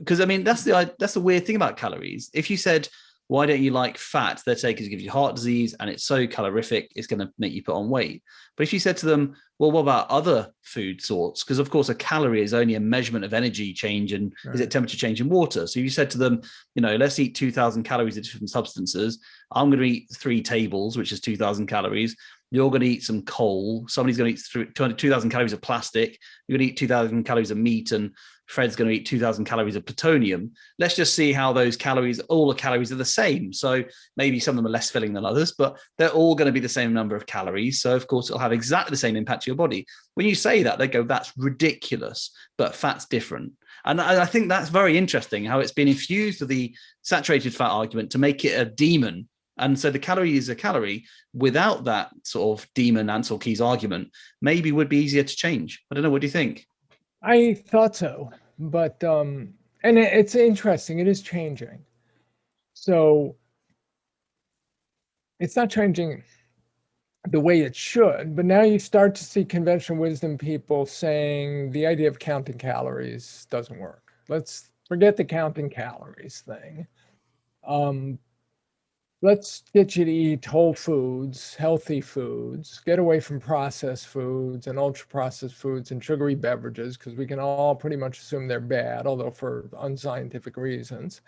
I mean, that's the weird thing about calories. If you said, why don't you like fat? They'd say, because it gives you heart disease and it's so calorific, it's going to make you put on weight. But if you said to them, well, what about other food sorts? Because of course, a calorie is only a measurement of energy change and is it temperature change in water? So you said to them, you know, let's eat 2,000 calories of different substances. I'm going to eat 3 tables, which is 2,000 calories. You're going to eat some coal. Somebody's going to eat 2,000 calories of plastic. You're going to eat 2,000 calories of meat, and Fred's going to eat 2,000 calories of plutonium. Let's just see how those calories, all the calories are the same. So maybe some of them are less filling than others, but they're all going to be the same number of calories. So of course, it'll have exactly the same impact to your body. When you say that, they go, that's ridiculous, but fat's different. And I think that's very interesting how it's been infused with the saturated fat argument to make it a demon. And so the calorie is a calorie. Without that sort of demon Ansel Keys argument, maybe would be easier to change. I don't know. What do you think? I thought so, but and it's interesting. It is changing. So it's not changing the way it should, but now you start to see conventional wisdom people saying the idea of counting calories doesn't work. Let's forget the counting calories thing. let's get you to eat whole foods, healthy foods, get away from processed foods and ultra processed foods and sugary beverages, because we can all pretty much assume they're bad, although for unscientific reasons.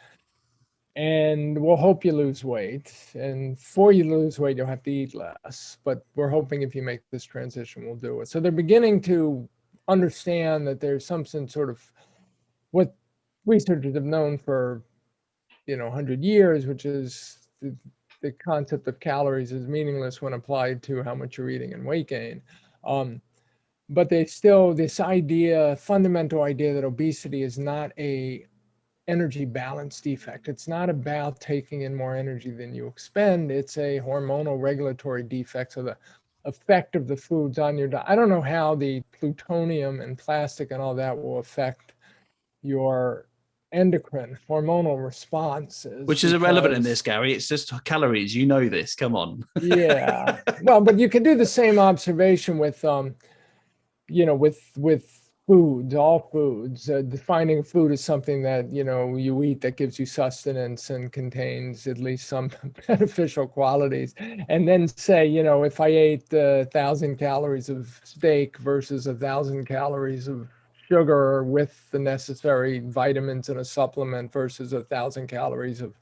And we'll hope you lose weight. And before you lose weight, you'll have to eat less. But we're hoping if you make this transition, we'll do it. So they're beginning to understand that there's something sort of what researchers have known for 100 years, which is the concept of calories is meaningless when applied to how much you're eating and weight gain. But they still, this idea, fundamental idea that obesity is not a energy balance defect. It's not about taking in more energy than you expend. It's a hormonal regulatory defect. So the effect of the foods on your diet. I don't know how the plutonium and plastic and all that will affect your endocrine hormonal responses. Which is irrelevant in this, Gary. It's just calories. You know this. Come on. Yeah. Well, but you can do the same observation with, with foods, all foods. Defining food as something that, you eat that gives you sustenance and contains at least some beneficial qualities. And then say, if I ate 1,000 calories of steak versus 1,000 calories of sugar with the necessary vitamins in a supplement versus 1,000 calories of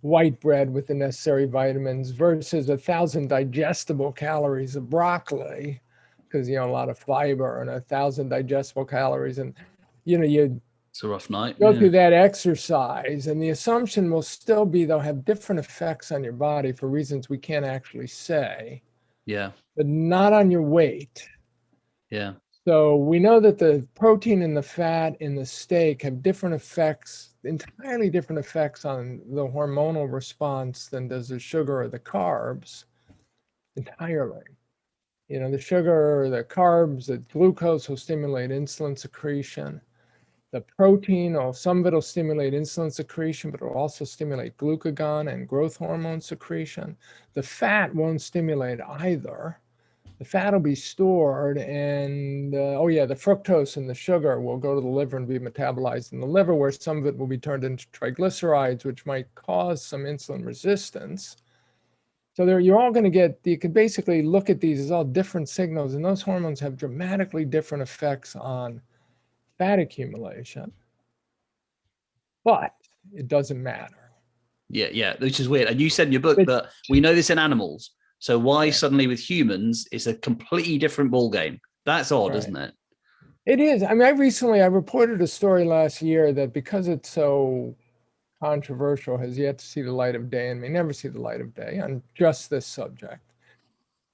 white bread with the necessary vitamins versus 1,000 digestible calories of broccoli, because a lot of fiber and 1,000 digestible calories, and you it's a rough night. Go through that exercise, and the assumption will still be they'll have different effects on your body for reasons we can't actually say. Yeah. But not on your weight. Yeah. So we know that the protein and the fat in the steak have different effects, entirely different effects on the hormonal response than does the sugar or the carbs, entirely. The sugar or the carbs, the glucose will stimulate insulin secretion. The protein, or some of it will stimulate insulin secretion, but it will also stimulate glucagon and growth hormone secretion. The fat won't stimulate either. The fat will be stored, and the fructose and the sugar will go to the liver and be metabolized in the liver, where some of it will be turned into triglycerides, which might cause some insulin resistance. So you're all going to get, you can basically look at these as all different signals, and those hormones have dramatically different effects on fat accumulation, but it doesn't matter. Yeah, which is weird. And you said in your book that we know this in animals. So why suddenly with humans it's a completely different ballgame? That's odd, isn't it? It is. I mean, I reported a story last year that, because it's so controversial, has yet to see the light of day and may never see the light of day on just this subject.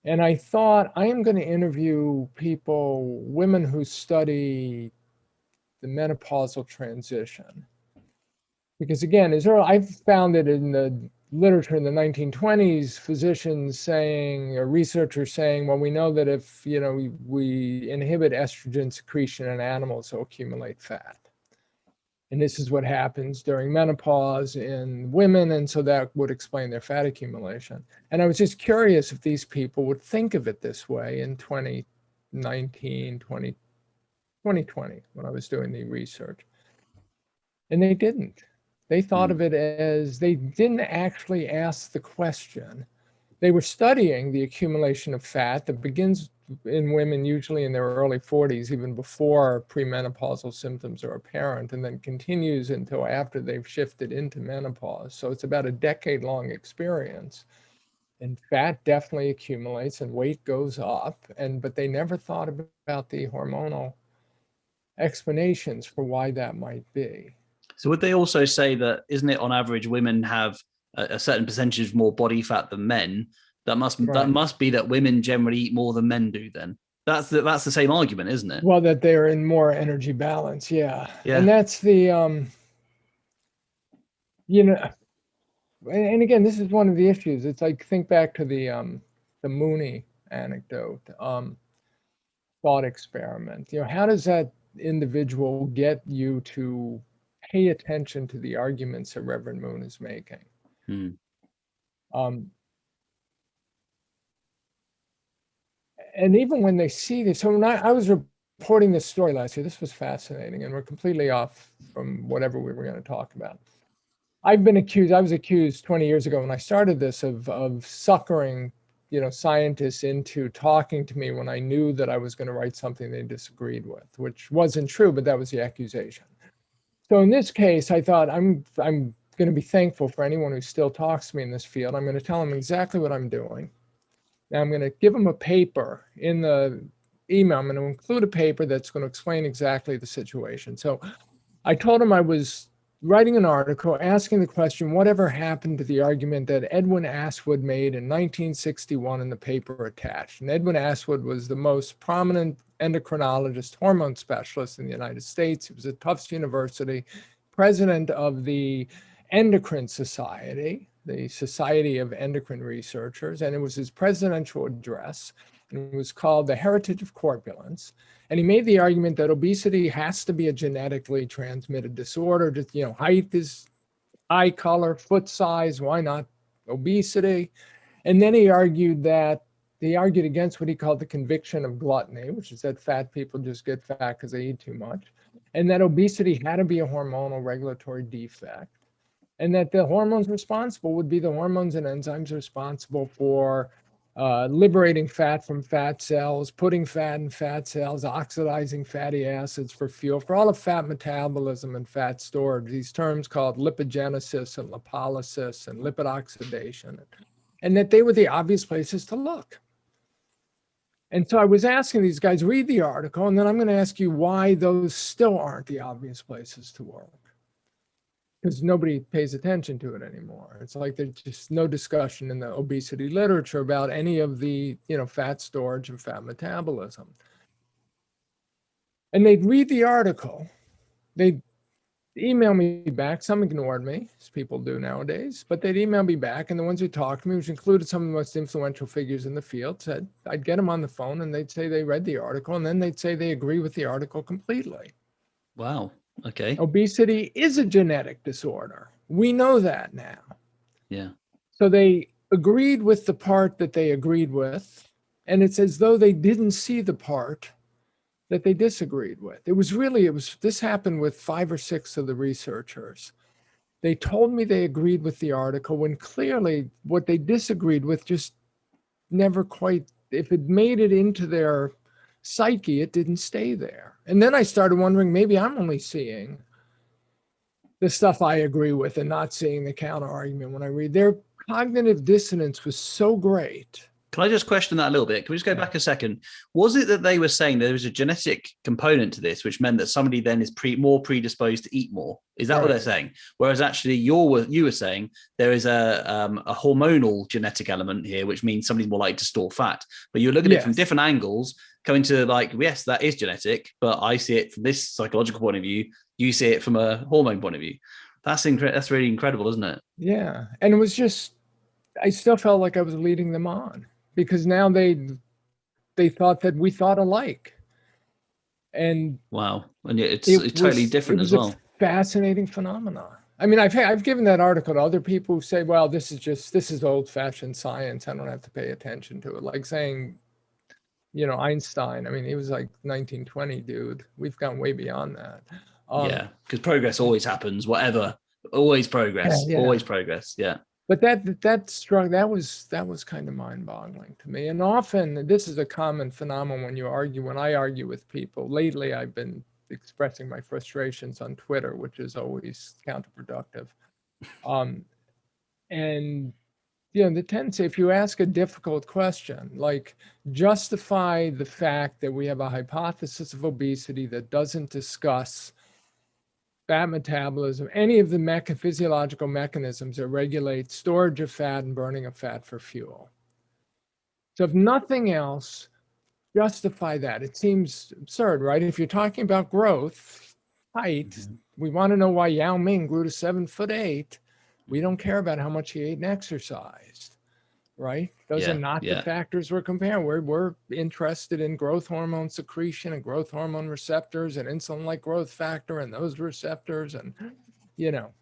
And I thought, I am going to interview women who study the menopausal transition. Because again, I've found that in the literature in the 1920s, physicians saying, or researchers saying, well, we know that if, we inhibit estrogen secretion in animals, they'll accumulate fat. And this is what happens during menopause in women. And so that would explain their fat accumulation. And I was just curious if these people would think of it this way in 2019, 2020, when I was doing the research. And they didn't. They thought of it as, they didn't actually ask the question. They were studying the accumulation of fat that begins in women usually in their early 40s, even before premenopausal symptoms are apparent, and then continues until after they've shifted into menopause. So it's about a decade-long experience. And fat definitely accumulates and weight goes up, but they never thought about the hormonal explanations for why that might be. So would they also say that, isn't it on average women have a certain percentage more body fat than men? That must be that women generally eat more than men do then. That's the same argument, isn't it? Well, that they're in more energy balance, yeah. And that's the, and again, this is one of the issues. It's like, think back to the Mooney anecdote, thought experiment. How does that individual get you to pay attention to the arguments that Reverend Moon is making? And even when they see this, so when I was reporting this story last year, this was fascinating, and we're completely off from whatever we were going to talk about. I was accused 20 years ago when I started this of suckering, scientists into talking to me when I knew that I was going to write something they disagreed with, which wasn't true, but that was the accusation. So in this case, I thought I'm going to be thankful for anyone who still talks to me in this field. I'm going to tell them exactly what I'm doing. Now I'm going to give them a paper in the email. I'm going to include a paper that's going to explain exactly the situation. So I told them I was writing an article asking the question, whatever happened to the argument that Edwin Aswood made in 1961 in the paper attached? And Edwin Aswood was the most prominent endocrinologist, hormone specialist in the United States. He was at Tufts University, president of the Endocrine Society, the Society of Endocrine Researchers, and it was his presidential address. And it was called The Heritage of Corpulence. And he made the argument that obesity has to be a genetically transmitted disorder. Just, height is eye color, foot size, why not obesity? And then he argued against what he called the conviction of gluttony, which is that fat people just get fat because they eat too much, and that obesity had to be a hormonal regulatory defect, and that the hormones responsible would be the hormones and enzymes responsible for liberating fat from fat cells, putting fat in fat cells, oxidizing fatty acids for fuel, for all of fat metabolism and fat storage, these terms called lipogenesis and lipolysis and lipid oxidation, and that they were the obvious places to look. And so I was asking these guys, read the article, and then I'm going to ask you why those still aren't the obvious places to work. Because nobody pays attention to it anymore. It's like there's just no discussion in the obesity literature about any of the, fat storage and fat metabolism. And they'd read the article, they'd email me back. Some ignored me, as people do nowadays, but they'd email me back. And the ones who talked to me, which included some of the most influential figures in the field, said, I'd get them on the phone and they'd say they read the article, and then they'd say they agree with the article completely. Wow. Okay. Obesity is a genetic disorder. We know that now. Yeah. So they agreed with the part that they agreed with, and it's as though they didn't see the part that they disagreed with. This happened with 5 or 6 of the researchers. They told me they agreed with the article when clearly what they disagreed with just never quite, if it made it into their psyche, it didn't stay there. And then I started wondering, maybe I'm only seeing the stuff I agree with and not seeing the counter argument when I read. Their cognitive dissonance was so great. Can I just question that a little bit? Can we just go back a second? Was it that they were saying there was a genetic component to this, which meant that somebody then is more predisposed to eat more? Is that what they're saying? Whereas actually you were saying there is a hormonal genetic element here, which means somebody's more likely to store fat. But you're looking at it from different angles, coming to yes, that is genetic, but I see it from this psychological point of view. You see it from a hormone point of view. That's really incredible, isn't it? Yeah. And it was just, I still felt like I was leading them on, because now they thought that we thought alike. And wow. And it's totally different as well. Fascinating phenomenon. I mean, I've given that article to other people who say, well, this is old-fashioned science. I don't have to pay attention to it. Like saying, Einstein, I mean, he was like 1920 dude. We've gone way beyond that. Because progress always happens, whatever. Always progress. Yeah. Always progress. Yeah. But that was kind of mind-boggling to me. And often this is a common phenomenon when I argue with people. Lately, I've been expressing my frustrations on Twitter, which is always counterproductive. And the tendency, if you ask a difficult question, like justify the fact that we have a hypothesis of obesity that doesn't discuss fat metabolism, any of the physiological mechanisms that regulate storage of fat and burning of fat for fuel. So if nothing else, justify that. It seems absurd, right? If you're talking about growth, height, we want to know why Yao Ming grew to 7'8". We don't care about how much he ate and exercised, right? Those are not the factors we're comparing. We're interested in growth hormone secretion and growth hormone receptors and insulin-like growth factor and those receptors and, But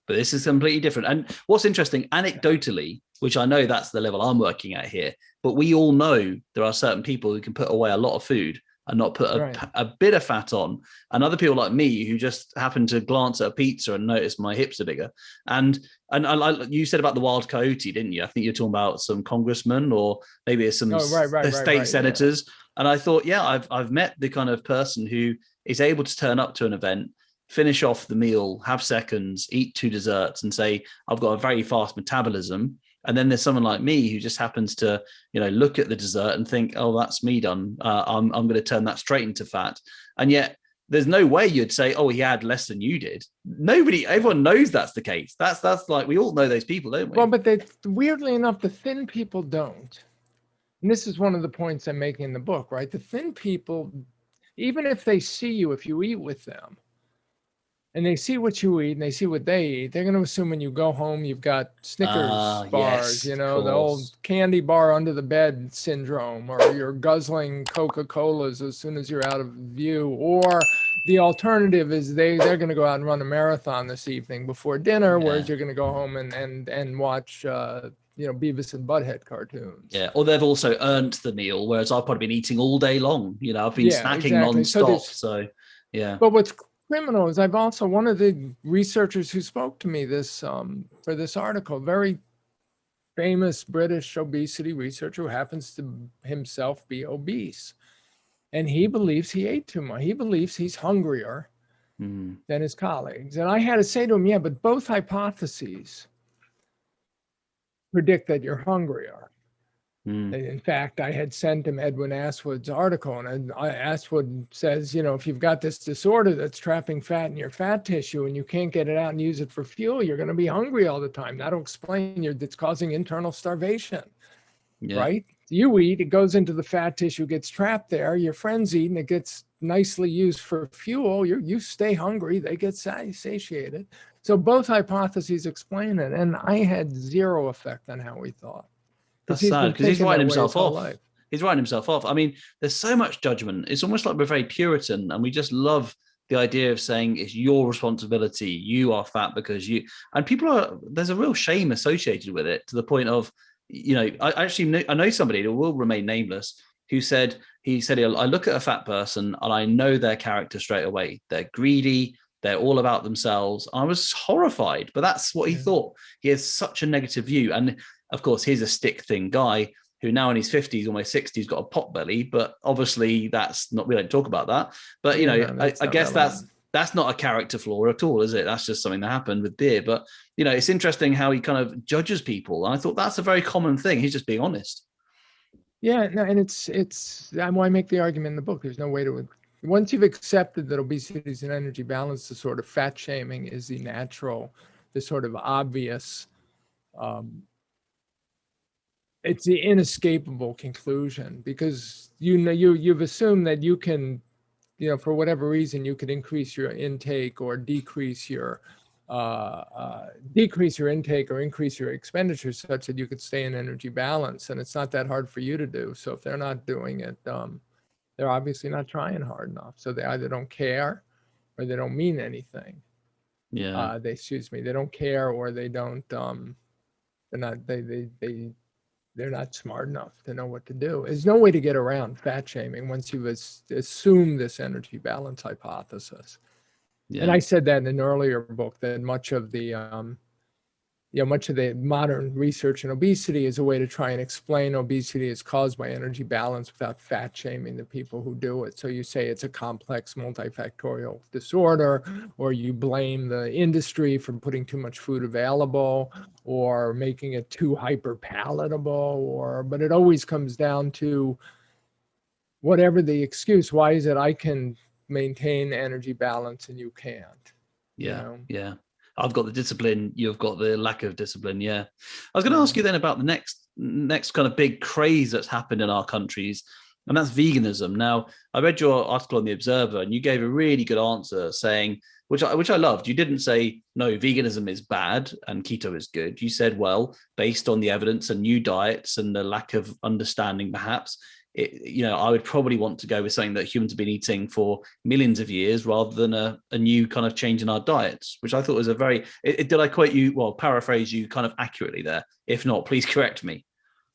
this is completely different. And what's interesting, anecdotally, which I know that's the level I'm working at here, but we all know there are certain people who can put away a lot of food and not put Right. a bit of fat on. And other people like me who just happen to glance at a pizza and notice my hips are bigger. And you said about the wild coyote, didn't you? I think you're talking about some congressman or maybe some state senators. Yeah. And I thought, yeah, I've met the kind of person who is able to turn up to an event, finish off the meal, have seconds, eat 2 desserts, and say, I've got a very fast metabolism. And then there's someone like me who just happens to, look at the dessert and think, oh, that's me done. I'm going to turn that straight into fat. And yet there's no way you'd say, oh, he had less than you did. Everyone knows that's the case. That's like, we all know those people, don't we? Well, but weirdly enough, the thin people don't. And this is one of the points I'm making in the book, right? The thin people, even if they see you, if you eat with them, and they see what you eat and they see what they eat, they're going to assume when you go home, you've got Snickers bars, yes, the old candy bar under the bed syndrome, or you're guzzling Coca-Colas as soon as you're out of view. Or the alternative is they're going to go out and run a marathon this evening before dinner, whereas you're going to go home and watch, Beavis and Butthead cartoons. Yeah, or they've also earned the meal, whereas I've probably been eating all day long. I've been snacking nonstop. So, yeah. But what's criminal is I've also, one of the researchers who spoke to me for this article, very famous British obesity researcher who happens to himself be obese. And he believes he ate too much. He believes he's hungrier than his colleagues. And I had to say to him, yeah, but both hypotheses predict that you're hungrier. In fact, I had sent him Edwin Aswood's article, and Aswood says, if you've got this disorder that's trapping fat in your fat tissue and you can't get it out and use it for fuel, you're going to be hungry all the time. That'll explain it's causing internal starvation, right? You eat, it goes into the fat tissue, gets trapped there. Your friends eat, and it gets nicely used for fuel. You stay hungry, they get satiated. So both hypotheses explain it, and I had zero effect on how we thought. That's sad because he's writing himself off. He's writing himself off. I mean, there's so much judgment. It's almost like we're very Puritan, and we just love the idea of saying it's your responsibility. You are fat because you. And there's a real shame associated with it, to the point of, I know somebody who will remain nameless who said, I look at a fat person and I know their character straight away. They're greedy. They're all about themselves. I was horrified, but that's what he thought. He has such a negative view. And of course, he's a stick thin guy who now in his 50s, almost 60s, got a pot belly. But obviously that's not, we don't talk about that. But, I guess that's not a character flaw at all, is it? That's just something that happened with beer. But, it's interesting how he kind of judges people. And I thought that's a very common thing. He's just being honest. Yeah, no, and it's why I make the argument in the book. There's no way to, once you've accepted that obesity is an energy balance disorder, fat shaming is the natural, the sort of obvious, it's the inescapable conclusion, because you've assumed that you can, for whatever reason, you could increase your intake or decrease your intake or increase your expenditure such that you could stay in energy balance. And it's not that hard for you to do. So if they're not doing it, they're obviously not trying hard enough. So they either don't care or they don't mean anything. Yeah. They don't care, or they don't, they're not smart enough to know what to do. There's no way to get around fat shaming once you've assumed this energy balance hypothesis. Yeah. And I said that in an earlier book, that much of the modern research in obesity is a way to try and explain obesity is caused by energy balance without fat shaming the people who do it. So you say it's a complex multifactorial disorder, or you blame the industry for putting too much food available or making it too hyper palatable, but it always comes down to whatever the excuse. Why is it I can maintain energy balance and you can't? Yeah. I've got the discipline, you've got the lack of discipline. Yeah. I was going to ask you then about the next kind of big craze that's happened in our countries, and that's veganism. Now, I read your article on The Observer, and you gave a really good answer saying, which I loved. You didn't say, no, veganism is bad and keto is good. You said, well, based on the evidence and new diets and the lack of understanding, perhaps, I would probably want to go with something that humans have been eating for millions of years rather than a new kind of change in our diets, which I thought was did I quote you, paraphrase you kind of accurately there? If not, please correct me.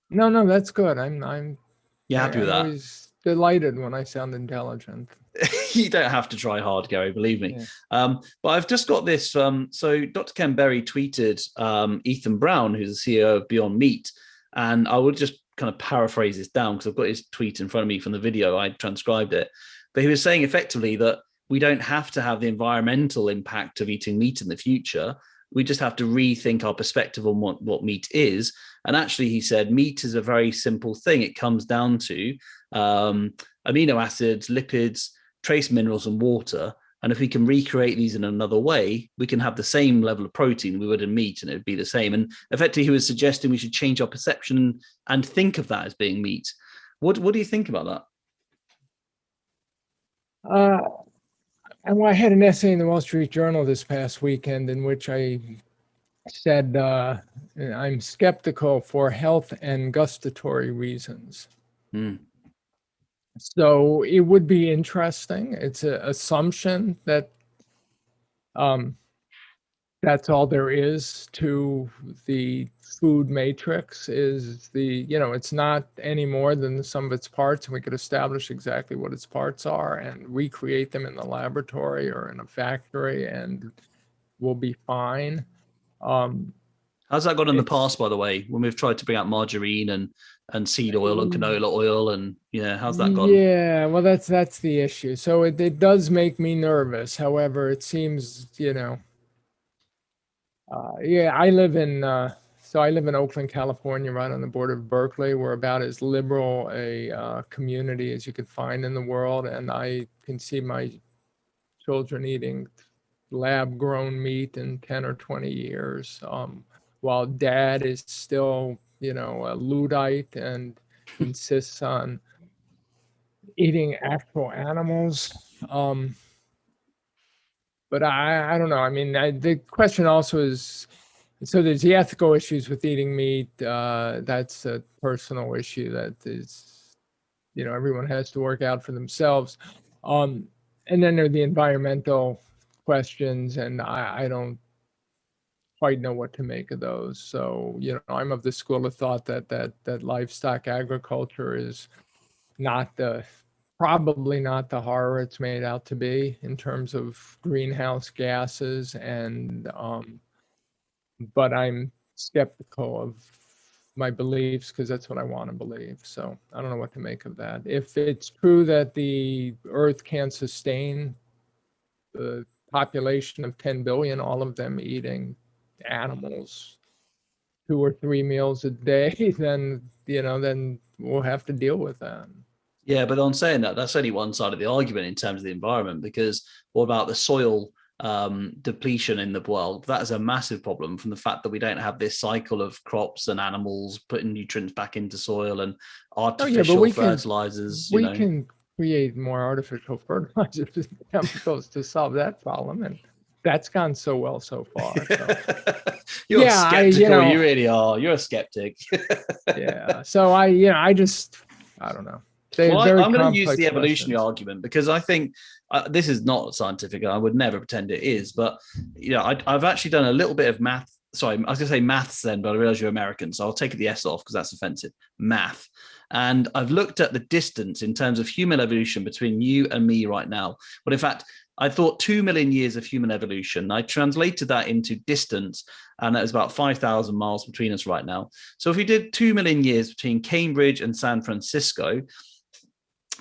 No, that's good. I'm happy with that? delighted when I sound intelligent. You don't have to try hard, Gary, believe me. Yeah. But I've just got this. So Dr. Ken Berry tweeted Ethan Brown, who's the CEO of Beyond Meat. And I would just kind of paraphrase this down because I've got his tweet in front of me from the video. I transcribed it. But he was saying effectively that we don't have to have the environmental impact of eating meat in the future. We just have to rethink our perspective on what meat is. And actually, he said, meat is a very simple thing. It comes down to amino acids, lipids, trace minerals, and water. And if we can recreate these in another way, we can have the same level of protein we would in meat, and it would be the same. And effectively, he was suggesting we should change our perception and think of that as being meat. What do you think about that? And I had an essay in the Wall Street Journal this past weekend in which I said I'm skeptical for health and gustatory reasons. So it would be interesting. It's an assumption that that's all there is to the food matrix, is it's not any more than the sum of its parts, and we could establish exactly what its parts are and recreate them in the laboratory or in a factory, and we'll be fine. How's that gone in the past, by the way, when we've tried to bring out margarine and seed oil and canola oil, and how's that gone? Yeah, well, that's the issue. So it does make me nervous. However, it seems, I live in Oakland, California, right on the border of Berkeley. We're about as liberal a community as you could find in the world, and I can see my children eating lab-grown meat in 10 or 20 years, while Dad is still, a Luddite and insists on eating actual animals. But I don't know. I mean, the question also is, so there's the ethical issues with eating meat. That's a personal issue that is, everyone has to work out for themselves. And then there are the environmental questions, and I don't quite know what to make of those. So, I'm of the school of thought that livestock agriculture is probably not the horror it's made out to be in terms of greenhouse gases, and but I'm skeptical of my beliefs because that's what I want to believe. So I don't know what to make of that. If it's true that the Earth can sustain the population of 10 billion, all of them eating animals 2 or 3 meals a day, then we'll have to deal with that. Yeah, but on saying that, that's only one side of the argument in terms of the environment, because what about the soil depletion in the world? That is a massive problem from the fact that we don't have this cycle of crops and animals putting nutrients back into soil and artificial fertilizers. We can create more artificial fertilizers and chemicals to solve that problem, and that's gone so well so far. So. You're skeptical. You really are. You're a skeptic. Yeah. So I don't know. I'm going to use the evolutionary argument because I think this is not scientific. I would never pretend it is. But, I've actually done a little bit of math. Sorry, I was going to say maths then, but I realize you're American. So I'll take the S off because that's offensive. Math. And I've looked at the distance in terms of human evolution between you and me right now. But in fact, I thought 2 million years of human evolution. I translated that into distance, and that was about 5,000 miles between us right now. So if we did 2 million years between Cambridge and San Francisco,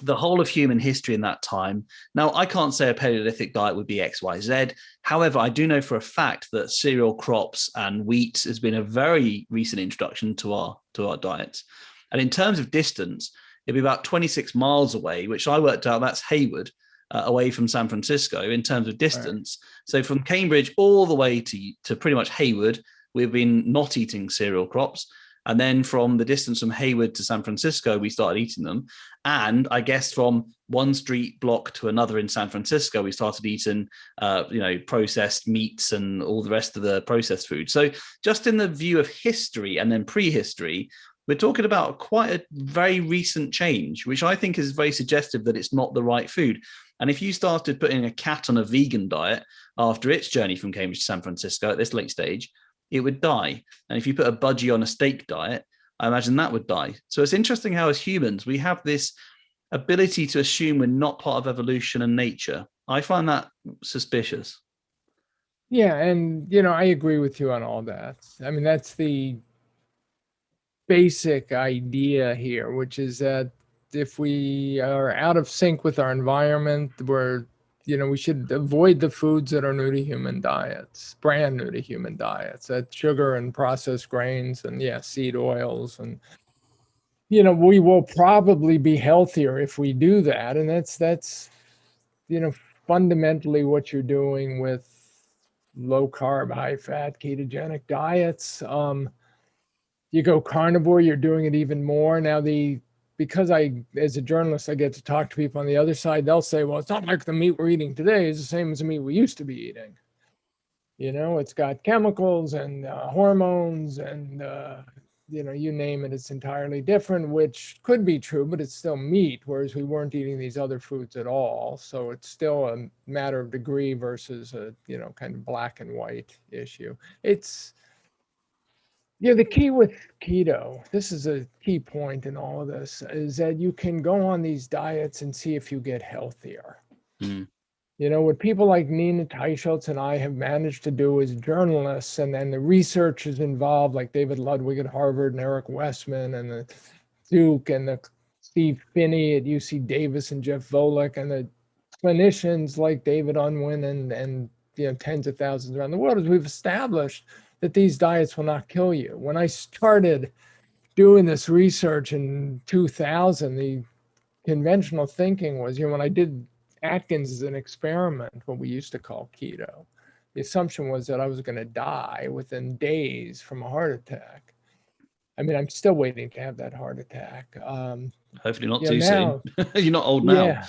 the whole of human history in that time. Now, I can't say a Paleolithic diet would be X, Y, Z. However, I do know for a fact that cereal crops and wheat has been a very recent introduction to our diets. And in terms of distance, it'd be about 26 miles away, which I worked out that's Hayward, away from San Francisco in terms of distance. Right. So from Cambridge all the way to pretty much Hayward, we've been not eating cereal crops. And then from the distance from Hayward to San Francisco, we started eating them. And I guess from one street block to another in San Francisco, we started eating, processed meats and all the rest of the processed food. So just in the view of history and then prehistory, we're talking about quite a very recent change, which I think is very suggestive that it's not the right food. And if you started putting a cat on a vegan diet after its journey from Cambridge to San Francisco at this late stage, it would die. And if you put a budgie on a steak diet, I imagine that would die. So it's interesting how as humans, we have this ability to assume we're not part of evolution and nature, I find that suspicious. Yeah, and I agree with you on all that. I mean, that's the basic idea here, which is that if we are out of sync with our environment, we should avoid the foods that are new to human diets, brand new to human diets, that sugar and processed grains and seed oils. And we will probably be healthier if we do that. And that's fundamentally what you're doing with low carb, high fat, ketogenic diets. You go carnivore, you're doing it even more. Now, because as a journalist, I get to talk to people on the other side, they'll say, well, it's not like the meat we're eating today is the same as the meat we used to be eating. It's got chemicals and hormones and, you name it, it's entirely different, which could be true, but it's still meat, whereas we weren't eating these other foods at all. So it's still a matter of degree versus a, kind of black and white issue. It's, the key with keto, this is a key point in all of this, is that you can go on these diets and see if you get healthier. Mm. What people like Nina Teicholz and I have managed to do as journalists, and then the researchers involved, like David Ludwig at Harvard and Eric Westman and the Duke and the Steve Finney at UC Davis and Jeff Volek and the clinicians like David Unwin and tens of thousands around the world, is we've established that these diets will not kill you. When I started doing this research in 2000, the conventional thinking was, when I did Atkins as an experiment, what we used to call keto, the assumption was that I was going to die within days from a heart attack. I mean, I'm still waiting to have that heart attack. Hopefully not too soon. You're not old now.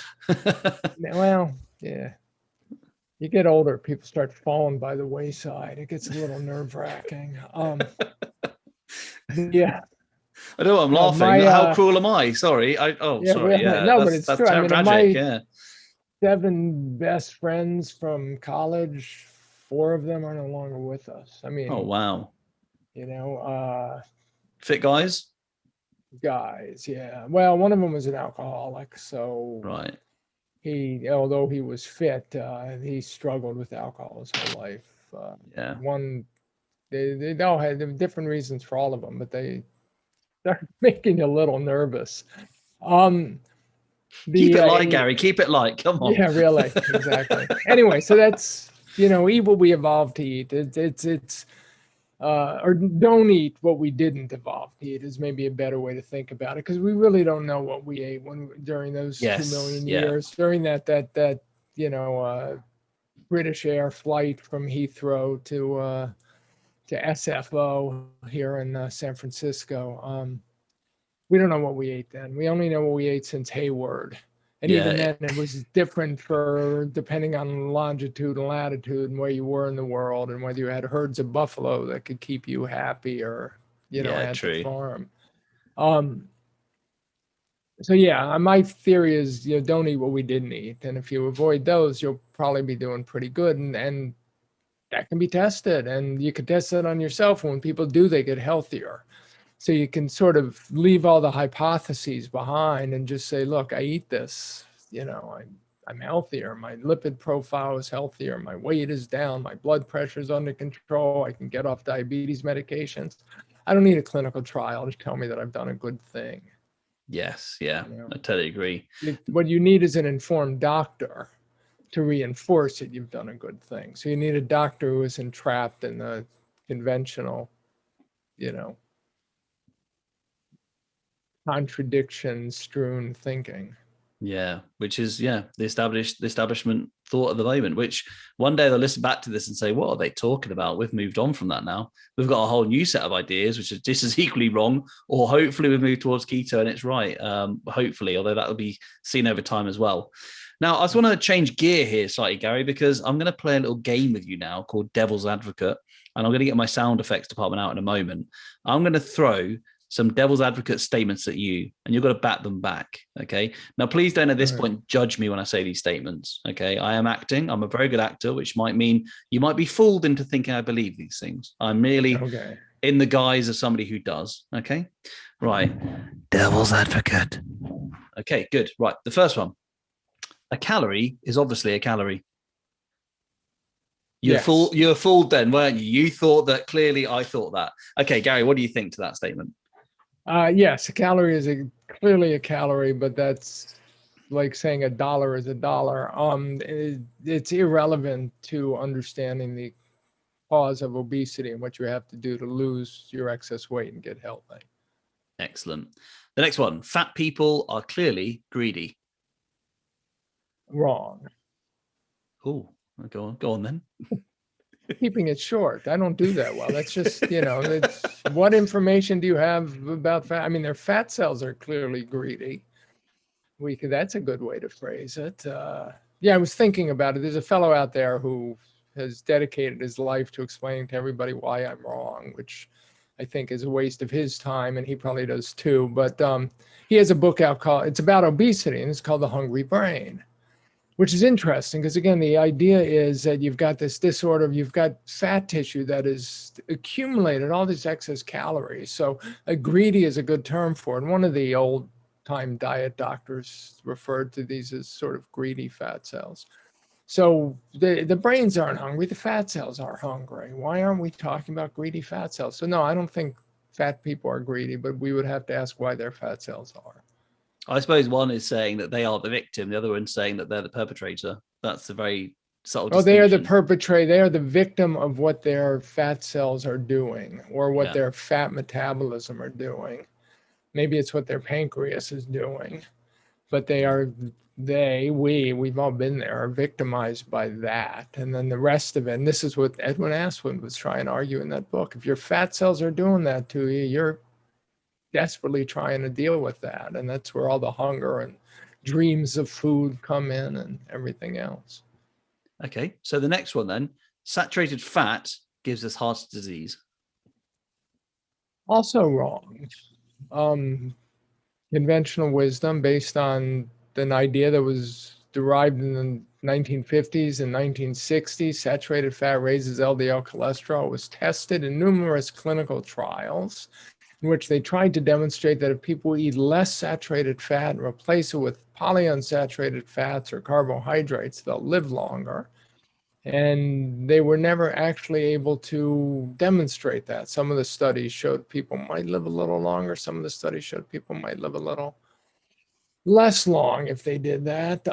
Well, yeah. You get older, people start falling by the wayside. It gets a little nerve-wracking. Yeah. I know I'm laughing. How cruel am I? Sorry. Sorry. Really. Yeah, no, but it's true. I mean, tragic. Yeah. 7 best friends from college, 4 of them are no longer with us. I mean, oh wow. Fit guys. Yeah. Well, one of them was an alcoholic, so right. Although he was fit, he struggled with alcohol his whole life. They all had different reasons for all of them, but they started making you a little nervous. Keep it light, Gary. Keep it light. Come on. Yeah, really. Exactly. Anyway, so that's, eat what we evolved to eat. It's or don't eat what we didn't evolve to eat is maybe a better way to think about it, because we really don't know what we ate during those 2 million years, during that British Air flight from Heathrow to SFO here in San Francisco. We don't know what we ate then. We only know what we ate since Hayward. And even then it was different depending on longitude and latitude and where you were in the world and whether you had herds of buffalo that could keep you happy or, at the farm. So my theory is, don't eat what we didn't eat. And if you avoid those, you'll probably be doing pretty good. And that can be tested, and you can test it on yourself. When people do, they get healthier. So you can sort of leave all the hypotheses behind and just say, look, I eat this, I'm healthier. My lipid profile is healthier. My weight is down. My blood pressure is under control. I can get off diabetes medications. I don't need a clinical trial to tell me that I've done a good thing. Yes. Yeah. I totally agree. What you need is an informed doctor to reinforce that you've done a good thing. So you need a doctor who isn't trapped in the conventional, contradiction-strewn thinking. Yeah, which is the establishment thought at the moment, which one day they'll listen back to this and say, what are they talking about? We've moved on from that now. We've got a whole new set of ideas, which is just as equally wrong, or hopefully we've moved towards keto and it's right. Hopefully, although that will be seen over time as well. Now, I just want to change gear here slightly, Gary, because I'm going to play a little game with you now called Devil's Advocate, and I'm going to get my sound effects department out in a moment. I'm going to throw some devil's advocate statements at you, and you've got to bat them back. Okay. Now, please don't at this point judge me when I say these statements. Okay. I am acting. I'm a very good actor, which might mean you might be fooled into thinking I believe these things. I'm merely in the guise of somebody who does. Okay. Right. Devil's advocate. Okay, good. Right. The first one. A calorie is obviously a calorie. You were fooled then, weren't you? You thought that. Clearly I thought that. Okay, Gary, what do you think to that statement? Yes, a calorie is clearly a calorie, but that's like saying a dollar is a dollar. It's irrelevant to understanding the cause of obesity and what you have to do to lose your excess weight and get healthy. Excellent. The next one. Fat people are clearly greedy. Wrong. Oh, go on then. Keeping it short. I don't do that well. That's just, it's, what information do you have about fat? I mean, their fat cells are clearly greedy. That's a good way to phrase it. I was thinking about it. There's a fellow out there who has dedicated his life to explaining to everybody why I'm wrong, which I think is a waste of his time, and he probably does too. But he has a book out it's about obesity, and it's called The Hungry Brain, which is interesting because, again, the idea is that you've got this disorder, you've got fat tissue that is accumulated, all these excess calories. So greedy is a good term for it. And one of the old-time diet doctors referred to these as sort of greedy fat cells. So the brains aren't hungry, the fat cells are hungry. Why aren't we talking about greedy fat cells? So no, I don't think fat people are greedy, but we would have to ask why their fat cells are. I suppose one is saying that they are the victim. The other one's saying that they're the perpetrator. That's a very subtle distinction. They are the perpetrator. They are the victim of what their fat cells are doing or what their fat metabolism are doing. Maybe it's what their pancreas is doing, but we've all been there, are victimized by that. And then the rest of it, and this is what Edwin Aswin was trying to argue in that book. If your fat cells are doing that to you, you're desperately trying to deal with that. And that's where all the hunger and dreams of food come in and everything else. Okay, so the next one then, saturated fat gives us heart disease. Also wrong. Conventional wisdom based on an idea that was derived in the 1950s and 1960s, saturated fat raises LDL cholesterol, was tested in numerous clinical trials in which they tried to demonstrate that if people eat less saturated fat and replace it with polyunsaturated fats or carbohydrates, they'll live longer. And they were never actually able to demonstrate that. Some of the studies showed people might live a little longer. Some of the studies showed people might live a little less long if they did that.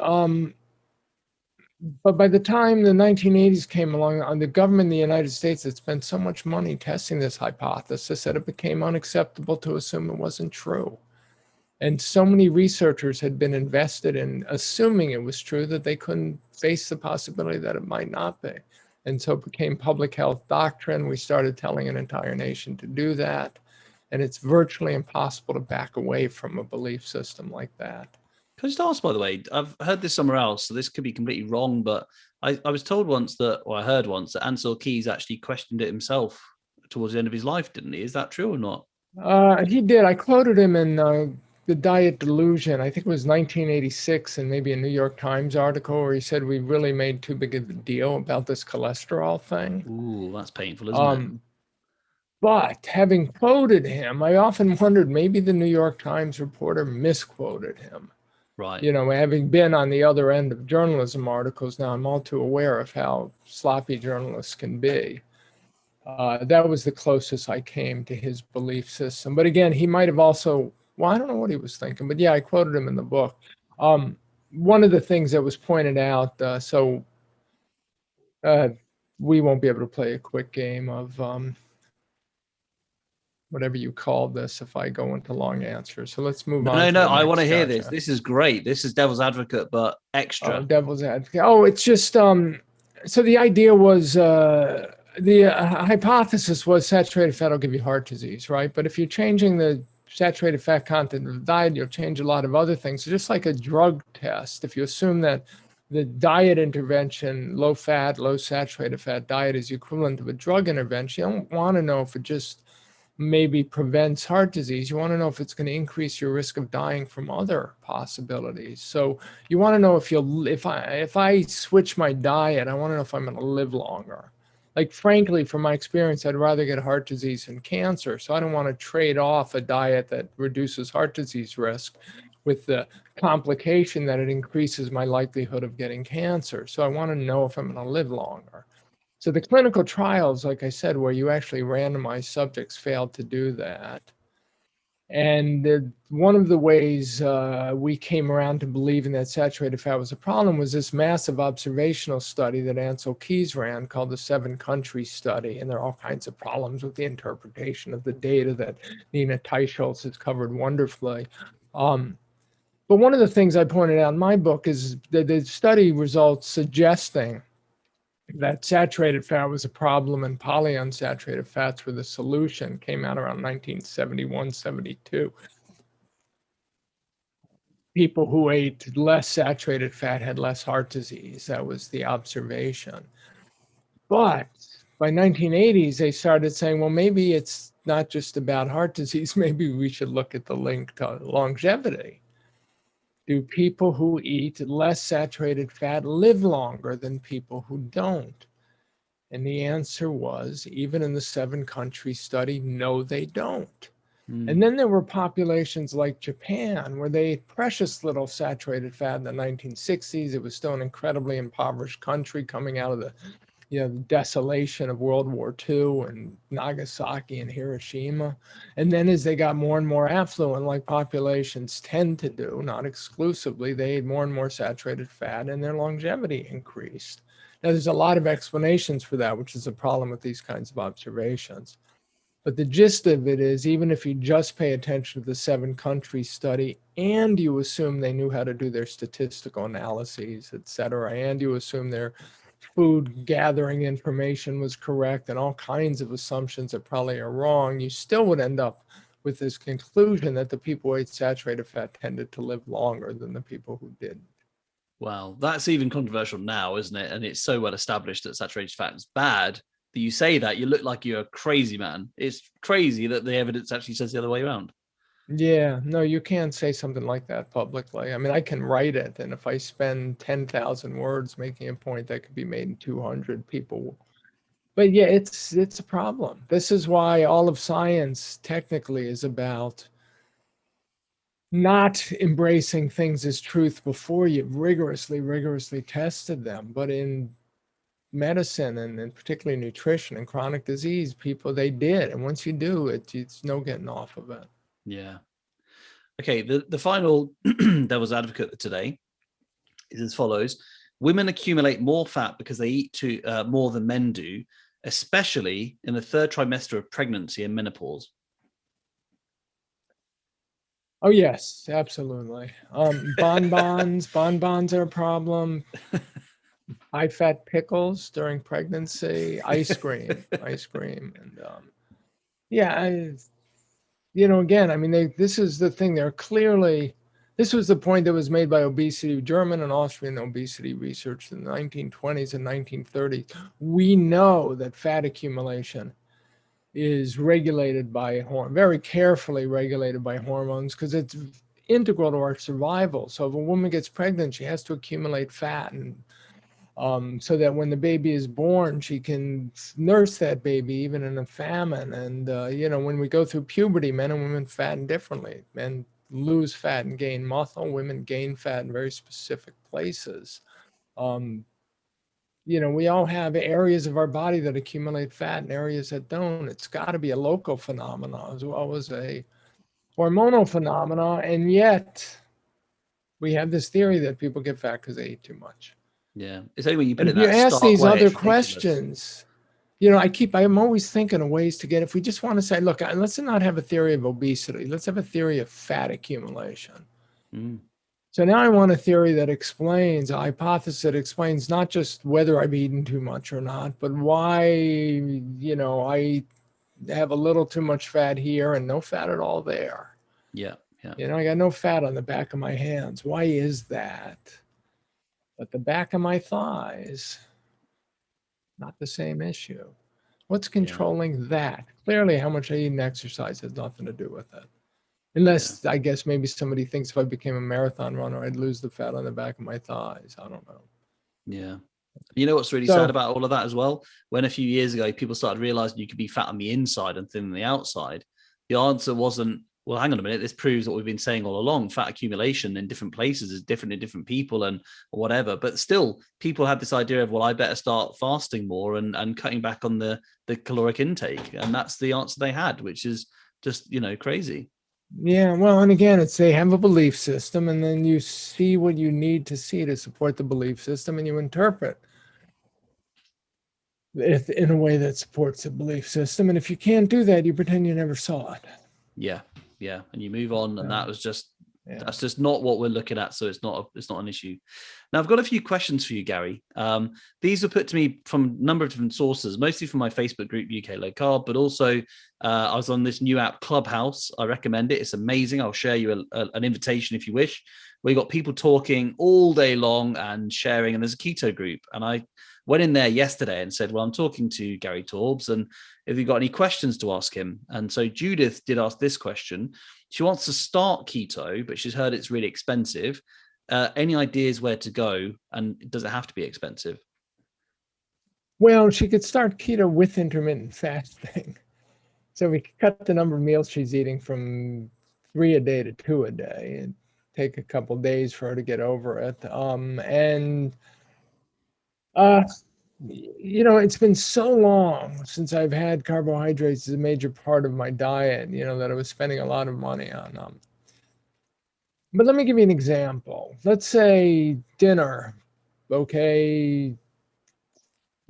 But by the time the 1980s came along, the government in the United States had spent so much money testing this hypothesis that it became unacceptable to assume it wasn't true. And so many researchers had been invested in assuming it was true that they couldn't face the possibility that it might not be. And so it became public health doctrine. We started telling an entire nation to do that. And it's virtually impossible to back away from a belief system like that. Can I just ask, by the way, I've heard this somewhere else, so this could be completely wrong, but I was told once that, or I heard once that Ancel Keys actually questioned it himself towards the end of his life, didn't he? Is that true or not? He did. I quoted him in the Diet Delusion. I think it was 1986 and maybe a New York Times article where he said we really made too big of a deal about this cholesterol thing. Ooh, that's painful, isn't it? But having quoted him, I often wondered maybe the New York Times reporter misquoted him. Right. Having been on the other end of journalism articles, now I'm all too aware of how sloppy journalists can be. That was the closest I came to his belief system. But again, he might have also, I don't know what he was thinking, but yeah, I quoted him in the book. One of the things that was pointed out, we won't be able to play a quick game of whatever you call this if I go into long answers. So let's move on. No, I want to hear this. This is great. This is devil's advocate, but extra. Devil's advocate. It's just, so the idea was, the hypothesis was saturated fat will give you heart disease, right? But if you're changing the saturated fat content of the diet, you'll change a lot of other things. So just like a drug test, if you assume that the diet intervention, low fat, low saturated fat diet is equivalent to a drug intervention, you don't want to know if it just maybe prevents heart disease. You want to know if it's going to increase your risk of dying from other possibilities. So you want to know if I switch my diet, I want to know if I'm going to live longer. Like, frankly, from my experience, I'd rather get heart disease than cancer. So I don't want to trade off a diet that reduces heart disease risk with the complication that it increases my likelihood of getting cancer. So I want to know if I'm going to live longer. So the clinical trials, like I said, where you actually randomize subjects, failed to do that. And one of the ways we came around to believing that saturated fat was a problem was this massive observational study that Ansel Keys ran called the 7-country study. And there are all kinds of problems with the interpretation of the data that Nina Teicholz has covered wonderfully. But one of the things I pointed out in my book is that the study results suggesting that saturated fat was a problem and polyunsaturated fats were the solution came out around 1971, 72. People who ate less saturated fat had less heart disease. That was the observation. But by 1980s, they started saying, well, maybe it's not just about heart disease. Maybe we should look at the link to longevity. Do people who eat less saturated fat live longer than people who don't? And the answer was, even in the 7-country study, no, they don't. And then there were populations like Japan, where they ate precious little saturated fat in the 1960s. It was still an incredibly impoverished country coming out of the the desolation of World War II and Nagasaki and Hiroshima. And then as they got more and more affluent, like populations tend to do, not exclusively, they ate more and more saturated fat and their longevity increased. Now, there's a lot of explanations for that, which is a problem with these kinds of observations. But the gist of it is, even if you just pay attention to the 7-country study and you assume they knew how to do their statistical analyses, et cetera, and you assume their food gathering information was correct and all kinds of assumptions that probably are wrong, you still would end up with this conclusion that the people who ate saturated fat tended to live longer than the people who didn't. Well, that's even controversial now, isn't it? And it's so well established that saturated fat is bad that you say that, you look like you're a crazy man. It's crazy that the evidence actually says the other way around. Yeah, no, you can't say something like that publicly. I mean, I can write it, and if I spend 10,000 words making a point, that could be made in 200 people. But yeah, it's a problem. This is why all of science technically is about not embracing things as truth before you've rigorously tested them. But in medicine and particularly nutrition and chronic disease, people, they did. And once you do it, it's no getting off of it. Yeah. Okay, the final devil's advocate today is as follows. Women accumulate more fat because they eat more than men do, especially in the 3rd trimester of pregnancy and menopause. Oh, yes, absolutely. Bonbons are a problem. High-fat pickles during pregnancy, ice cream. And again, I mean, this is the thing. This was the point that was made by German and Austrian obesity research in the 1920s and 1930s. We know that fat accumulation is regulated by very carefully regulated by hormones, because it's integral to our survival. So if a woman gets pregnant, she has to accumulate fat, and so that when the baby is born, she can nurse that baby even in a famine. And when we go through puberty, men and women fatten differently. Men lose fat and gain muscle. Women gain fat in very specific places. We all have areas of our body that accumulate fat and areas that don't. It's got to be a local phenomenon as well as a hormonal phenomenon. And yet we have this theory that people get fat because they eat too much. Yeah. It's only when you put it in that stark way. You ask these other questions, I'm always thinking of ways to get, if we just want to say, look, let's not have a theory of obesity. Let's have a theory of fat accumulation. So now I want a theory that explains, a hypothesis that explains not just whether I've eaten too much or not, but why, I have a little too much fat here and no fat at all there. Yeah. I got no fat on the back of my hands. Why is that? But the back of my thighs, not the same issue. What's controlling that? Clearly, how much I eat and exercise has nothing to do with it. Unless, I guess, maybe somebody thinks if I became a marathon runner, I'd lose the fat on the back of my thighs. I don't know. Yeah. You know what's really sad about all of that as well? When a few years ago, people started realizing you could be fat on the inside and thin on the outside, the answer wasn't well, hang on a minute, this proves what we've been saying all along. Fat accumulation in different places is different in different people and whatever. But still, people had this idea of, well, I better start fasting more and cutting back on the caloric intake. And that's the answer they had, which is just, crazy. Yeah, well, and again, it's they have a belief system, and then you see what you need to see to support the belief system, and you interpret it in a way that supports the belief system. And if you can't do that, you pretend you never saw it. Yeah. And you move on. And that was just, Yeah. that's just not what we're looking at. So it's not an issue. Now, I've got a few questions for you, Gary. These were put to me from a number of different sources, mostly from my Facebook group, UK Low Carb, but also I was on this new app, Clubhouse. I recommend it. It's amazing. I'll share you an invitation if you wish. We got people talking all day long and sharing, and there's a keto group. And I went in there yesterday and said, well, I'm talking to Gary Taubes, and if you've got any questions to ask him. And so Judith did ask this question. She wants to start keto, but she's heard it's really expensive. Any ideas where to go, and does it have to be expensive? Well, she could start keto with intermittent fasting. So we could cut the number of meals she's eating from 3 a day to 2 a day, and take a couple days for her to get over it. It's been so long since I've had carbohydrates as a major part of my diet, that I was spending a lot of money on them. But let me give you an example. Let's say dinner, okay,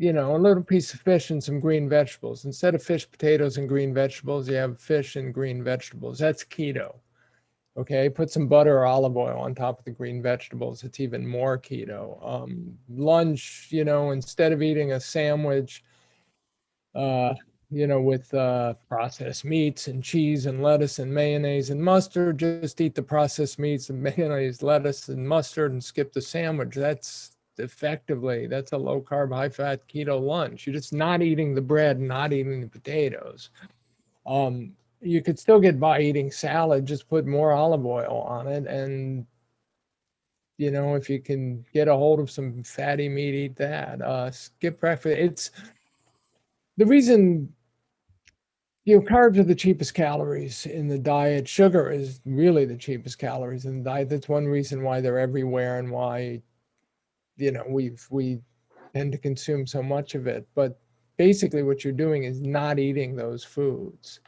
a little piece of fish and some green vegetables. Instead of fish, potatoes, and green vegetables, you have fish and green vegetables. That's keto. Okay, put some butter or olive oil on top of the green vegetables. It's even more keto. Lunch, instead of eating a sandwich, with processed meats and cheese and lettuce and mayonnaise and mustard, just eat the processed meats and mayonnaise, lettuce and mustard and skip the sandwich. That's a low carb, high fat keto lunch. You're just not eating the bread, not eating the potatoes. You could still get by eating salad, just put more olive oil on it. And, if you can get a hold of some fatty meat, eat that. Skip breakfast. It's the reason, carbs are the cheapest calories in the diet. Sugar is really the cheapest calories in the diet. That's one reason why they're everywhere and why, we tend to consume so much of it. But basically what you're doing is not eating those foods.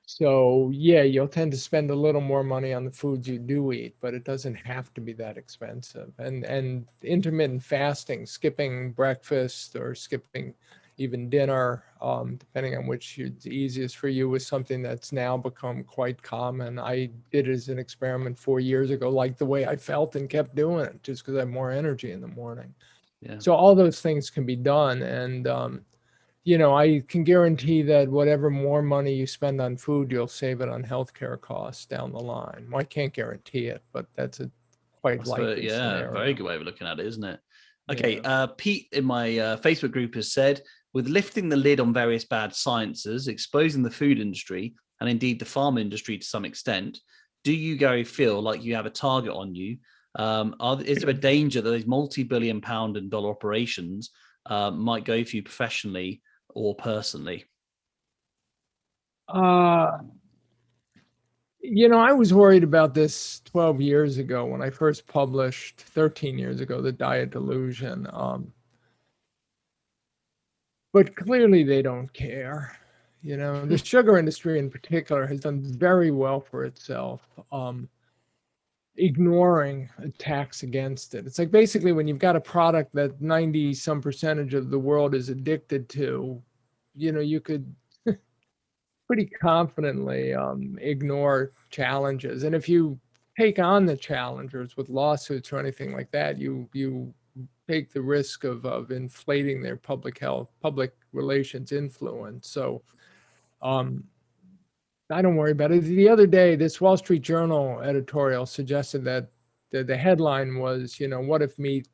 So yeah, you'll tend to spend a little more money on the foods you do eat, but it doesn't have to be that expensive. And intermittent fasting, skipping breakfast or skipping even dinner, depending on which is easiest for you, is something that's now become quite common. I did it as an experiment 4 years ago, like the way I felt, and kept doing it just because I have more energy in the morning. Yeah. So all those things can be done. And I can guarantee that whatever more money you spend on food, you'll save it on healthcare costs down the line. Well, I can't guarantee it, but that's a quite likely scenario. Very good way of looking at it, isn't it? Okay, yeah. Pete in my Facebook group has said, with lifting the lid on various bad sciences, exposing the food industry, and indeed the farm industry to some extent, do you, Gary, feel like you have a target on you? Is there a danger that these multi-billion pound and dollar operations might go for you professionally or personally? I was worried about this 12 years ago when I first published, 13 years ago, the Diet Delusion. But clearly they don't care. The sugar industry in particular has done very well for itself, ignoring attacks against it. It's like basically when you've got a product that 90% of the world is addicted to, you could pretty confidently ignore challenges. And if you take on the challengers with lawsuits or anything like that, you take the risk of inflating their public relations influence. So I don't worry about it. The other day, this Wall Street Journal editorial suggested that the headline was, what if meat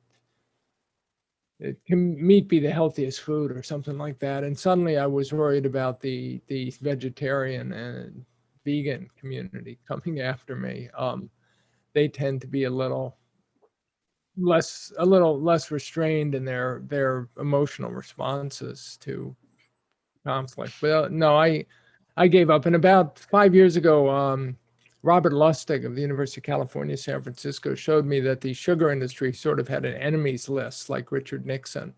be the healthiest food or something like that? And suddenly I was worried about the vegetarian and vegan community coming after me. They tend to be a little less restrained in their emotional responses to conflict. But no, I gave up. And about 5 years ago, Robert Lustig of the University of California, San Francisco, showed me that the sugar industry sort of had an enemies list, like Richard Nixon,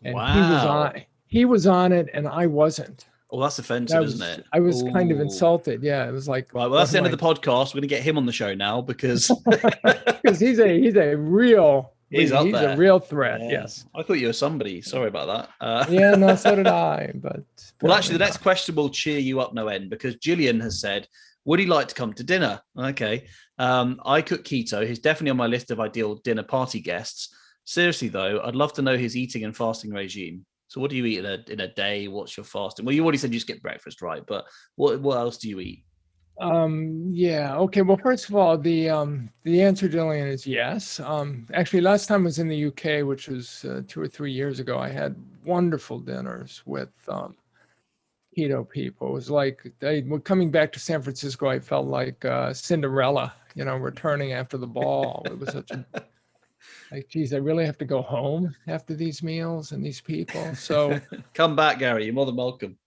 and Wow. he was on it, and I wasn't. Oh, that's offensive, isn't it? I was kind of Ooh. insulted. Yeah, it was like, Right. Well, that's the end of the podcast. We're going to get him on the show now because because he's a real he's up a there. real threat. Yeah. Yes. I thought you were somebody. Sorry about that. Yeah, no, so did I. But well, actually, the next question will cheer you up no end because Gillian has said, would he like to come to dinner? Okay. I cook keto. He's definitely on my list of ideal dinner party guests. Seriously, though, I'd love to know his eating and fasting regime. So what do you eat in a day? What's your fasting? Well, you already said you just get breakfast, right? But what else do you eat? Yeah. Okay. Well, first of all, the answer, Jillian, is yes. Actually, last time I was in the UK, which was 2 or 3 years ago, I had wonderful dinners with keto people. It was like coming back to San Francisco, I felt like Cinderella, returning after the ball. It was such a like, geez, I really have to go home after these meals and these people. So come back, Gary. You're more than welcome.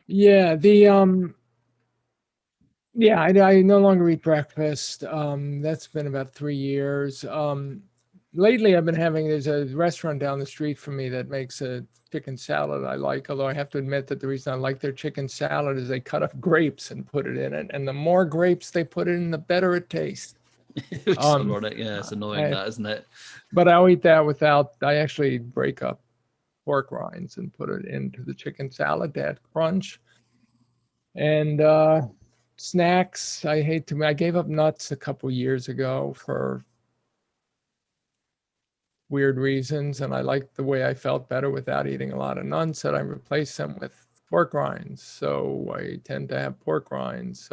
Yeah, I no longer eat breakfast. That's been about 3 years. Lately, I've been there's a restaurant down the street from me that makes a chicken salad I like, although I have to admit that the reason I like their chicken salad is they cut up grapes and put it in it. And the more grapes they put in, the better it tastes. It's ironic. Yeah, it's annoying, isn't it? But I'll eat that I actually break up pork rinds and put it into the chicken salad to add crunch. And snacks, I gave up nuts a couple years ago for weird reasons, and I liked the way I felt better without eating a lot of nuts, and I replaced them with pork rinds. So I tend to have pork rinds.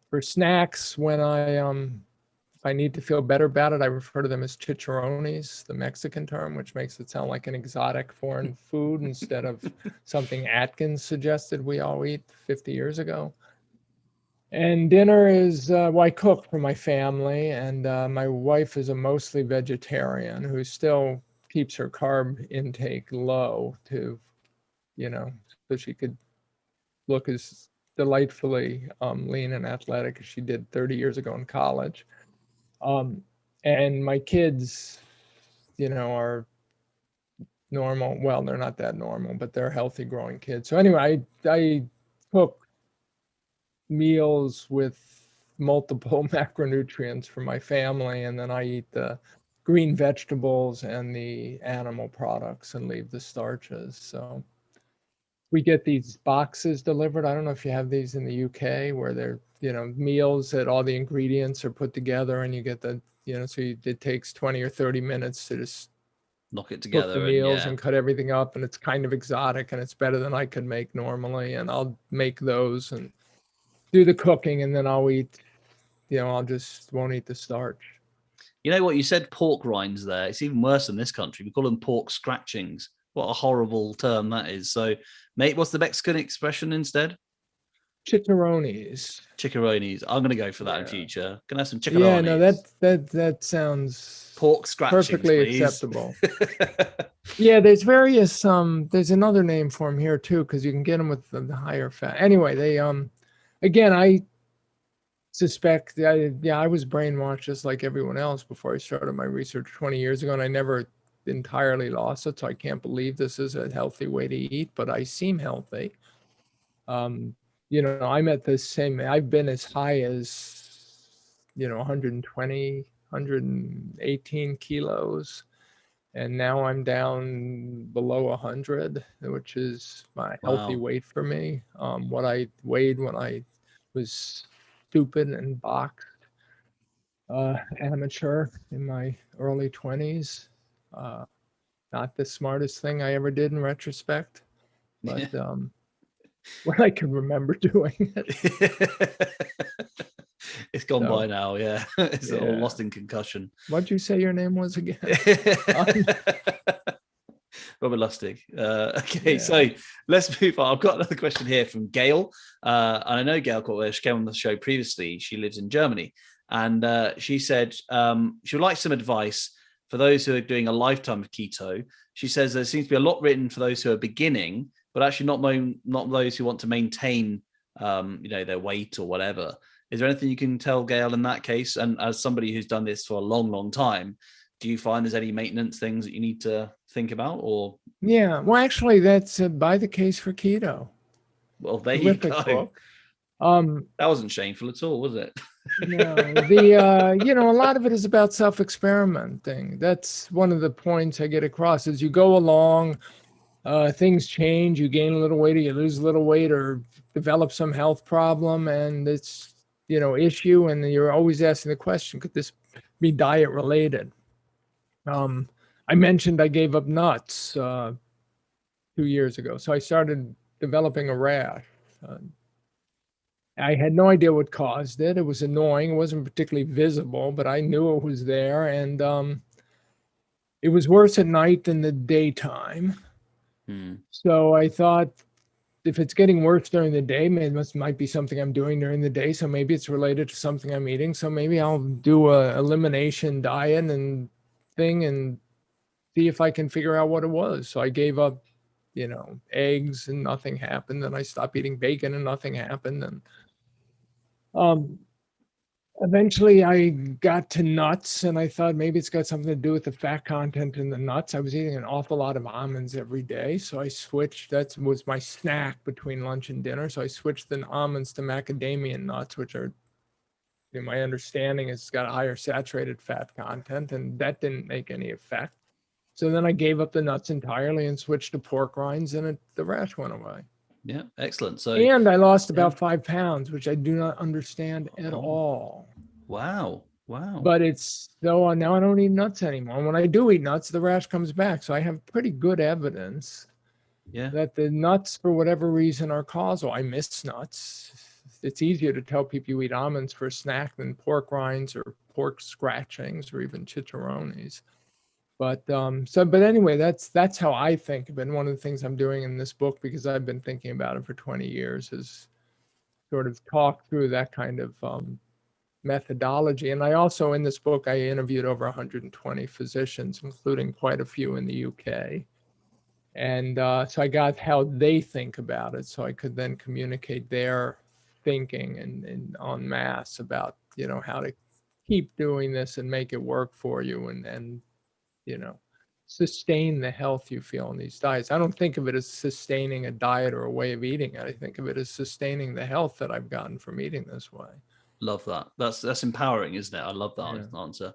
For snacks, when if I need to feel better about it, I refer to them as chicharrones, the Mexican term, which makes it sound like an exotic foreign food instead of something Atkins suggested we all eat 50 years ago. And dinner is, I cook for my family, and my wife is a mostly vegetarian who still keeps her carb intake low to, so she could look as delightfully lean and athletic as she did 30 years ago in college. And my kids, are normal. Well, they're not that normal, but they're healthy growing kids. So anyway, I cook meals with multiple macronutrients for my family, and then I eat the green vegetables and the animal products and leave the starches. So we get these boxes delivered. I don't know if you have these in the UK, where they're meals that all the ingredients are put together, and you get the so it takes 20 or 30 minutes to just knock it together, cook the meals and cut everything up, and it's kind of exotic, and it's better than I could make normally, and I'll make those and do the cooking, and then I'll eat, I'll just won't eat the starch. You know what? You said pork rinds there. It's even worse in this country. We call them pork scratchings. What a horrible term that is. So, mate, what's the Mexican expression instead? Chicharrones. Chicharrones. I'm going to go for that in future. Can I have some chicharrones? Yeah, no, that sounds pork scratchings, perfectly please. Acceptable. Yeah, there's various there's another name for them here too, because you can get them with the higher fat. Anyway, they again, I suspect I was brainwashed just like everyone else before I started my research 20 years ago, and I never entirely lost it, so I can't believe this is a healthy way to eat, but I seem healthy. I'm at the same, I've been as high as 120, 118 kilos, and now I'm down below 100, which is my healthy weight for me. What I weighed when I was stupid and boxed amateur in my early 20s. Not the smartest thing I ever did in retrospect, but when I can remember doing it. It's gone by now, yeah. It's all lost in concussion. What'd you say your name was again? Robert Lustig. Okay, so let's move on. I've got another question here from Gail. And I know Gail quite well. She came on the show previously. She lives in Germany. And she said she would like some advice for those who are doing a lifetime of keto. She says there seems to be a lot written for those who are beginning, but actually not those who want to maintain, their weight or whatever. Is there anything you can tell Gail in that case? And as somebody who's done this for a long, long time, do you find there's any maintenance things that you need to think about? Or Yeah, well, actually, that's Buy the Case for Keto. well, there you Terrific go. book. That wasn't shameful at all, was it? No, the you know, a lot of it is about self-experimenting. That's one of the points I get across. As you go along, things change. You gain a little weight, or you lose a little weight, or develop some health problem, and it's, you know, issue. And you're always asking the question: could this be diet related? I mentioned I gave up nuts 2 years ago, so I started developing a rash. I had no idea what caused it. It was annoying. It wasn't particularly visible, but I knew it was there. And it was worse at night than the daytime. So I thought, if it's getting worse during the day, maybe it might be something I'm doing during the day. So maybe it's related to something I'm eating. So maybe I'll do a elimination diet and thing and see if I can figure out what it was. So I gave up, you know, eggs and nothing happened. And I stopped eating bacon and nothing happened. And eventually I got to nuts, and I thought maybe it's got something to do with the fat content in the nuts. I was eating an awful lot of almonds every day. So I switched. That was my snack between lunch and dinner. So I switched the almonds to macadamia nuts, which are, in my understanding, it's got a higher saturated fat content, and that didn't make any effect. So then I gave up the nuts entirely and switched to pork rinds, and the rash went away. Yeah, excellent. So, and I lost about 5 pounds, which I do not understand at all. Wow. But it's so now I don't eat nuts anymore. When I do eat nuts, the rash comes back. So I have pretty good evidence that the nuts, for whatever reason, are causal. I miss nuts. It's easier to tell people you eat almonds for a snack than pork rinds or pork scratchings or even chicharrones. But but anyway, that's how I think of it. And one of the things I'm doing in this book, because I've been thinking about it for 20 years, is sort of talk through that kind of methodology. And I also, in this book, I interviewed over 120 physicians, including quite a few in the UK. And so I got how they think about it, so I could then communicate their thinking and en masse about, you know, how to keep doing this and make it work for you, and you know, sustain the health you feel in these diets. I don't think of it as sustaining a diet or a way of eating. I think of it as sustaining the health that I've gotten from eating this way. Love that. That's empowering, isn't it? I love that answer.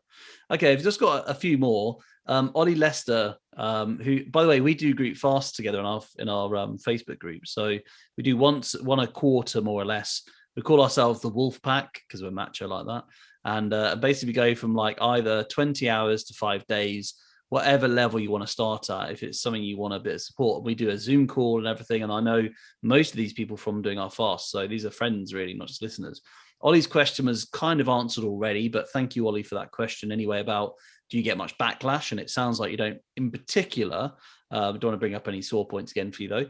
Okay, I've just got a few more. Ollie Lester, who, by the way, we do group fasts together in our Facebook group. So we do one a quarter, more or less. We call ourselves the Wolf Pack because we're macho like that. And basically go from like either 20 hours to 5 days, whatever level you want to start at. If it's something you want a bit of support, we do a Zoom call and everything. And I know most of these people from doing our fast. So these are friends, really, not just listeners. Ollie's question was kind of answered already, but thank you, Ollie, for that question anyway about, do you get much backlash? And it sounds like you don't in particular. Don't want to bring up any sore points again for you, though.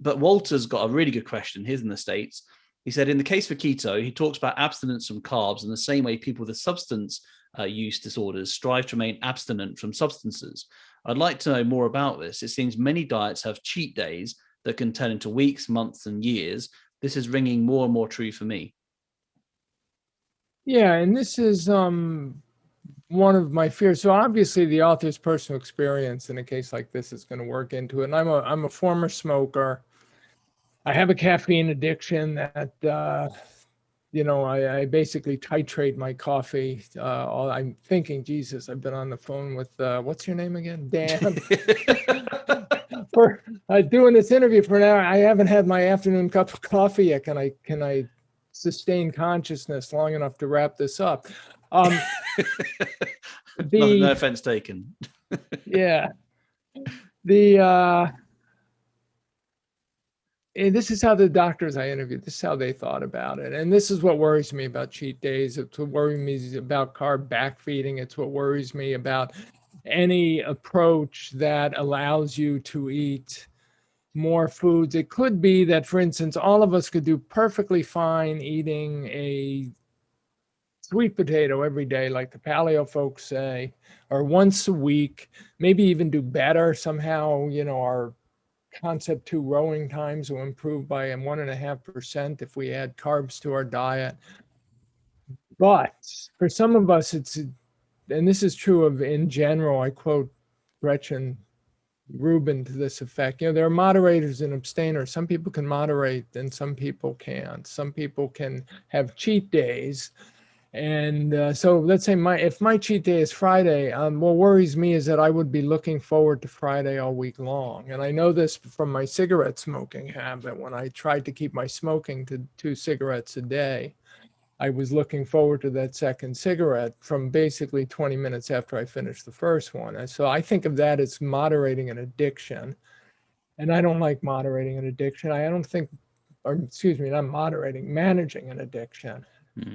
But Walter's got a really good question. He's in the States. He said, in the case for keto, he talks about abstinence from carbs in the same way people with substance use disorders strive to remain abstinent from substances. I'd like to know more about this. It seems many diets have cheat days that can turn into weeks, months, and years. This is ringing more and more true for me. Yeah, and this is one of my fears. So obviously the author's personal experience in a case like this is going to work into it. And I'm a former smoker. I have a caffeine addiction that, you know, I basically titrate my coffee. I'm thinking, Jesus, I've been on the phone with, what's your name again? Dan. For doing this interview for an hour. I haven't had my afternoon cup of coffee yet. Can I sustain consciousness long enough to wrap this up? No offense taken. Yeah. This is how the doctors I interviewed, this is how they thought about it. And this is what worries me about cheat days. It's what worries me about carb backfeeding. It's what worries me about any approach that allows you to eat more foods. It could be that, for instance, all of us could do perfectly fine eating a sweet potato every day, like the paleo folks say, or once a week, maybe even do better somehow. You know, our concept 2 rowing times will improve by 1.5% if we add carbs to our diet. But for some of us, and this is true of in general, I quote Gretchen Rubin to this effect. There are moderators and abstainers. Some people can moderate and some people can't. Some people can have cheat days. And so let's say if my cheat day is Friday, what worries me is that I would be looking forward to Friday all week long. And I know this from my cigarette smoking habit. When I tried to keep my smoking to 2 cigarettes a day, I was looking forward to that second cigarette from basically 20 minutes after I finished the first one. And so I think of that as moderating an addiction. And I don't like moderating an addiction. I don't think, or excuse me, not moderating, managing an addiction.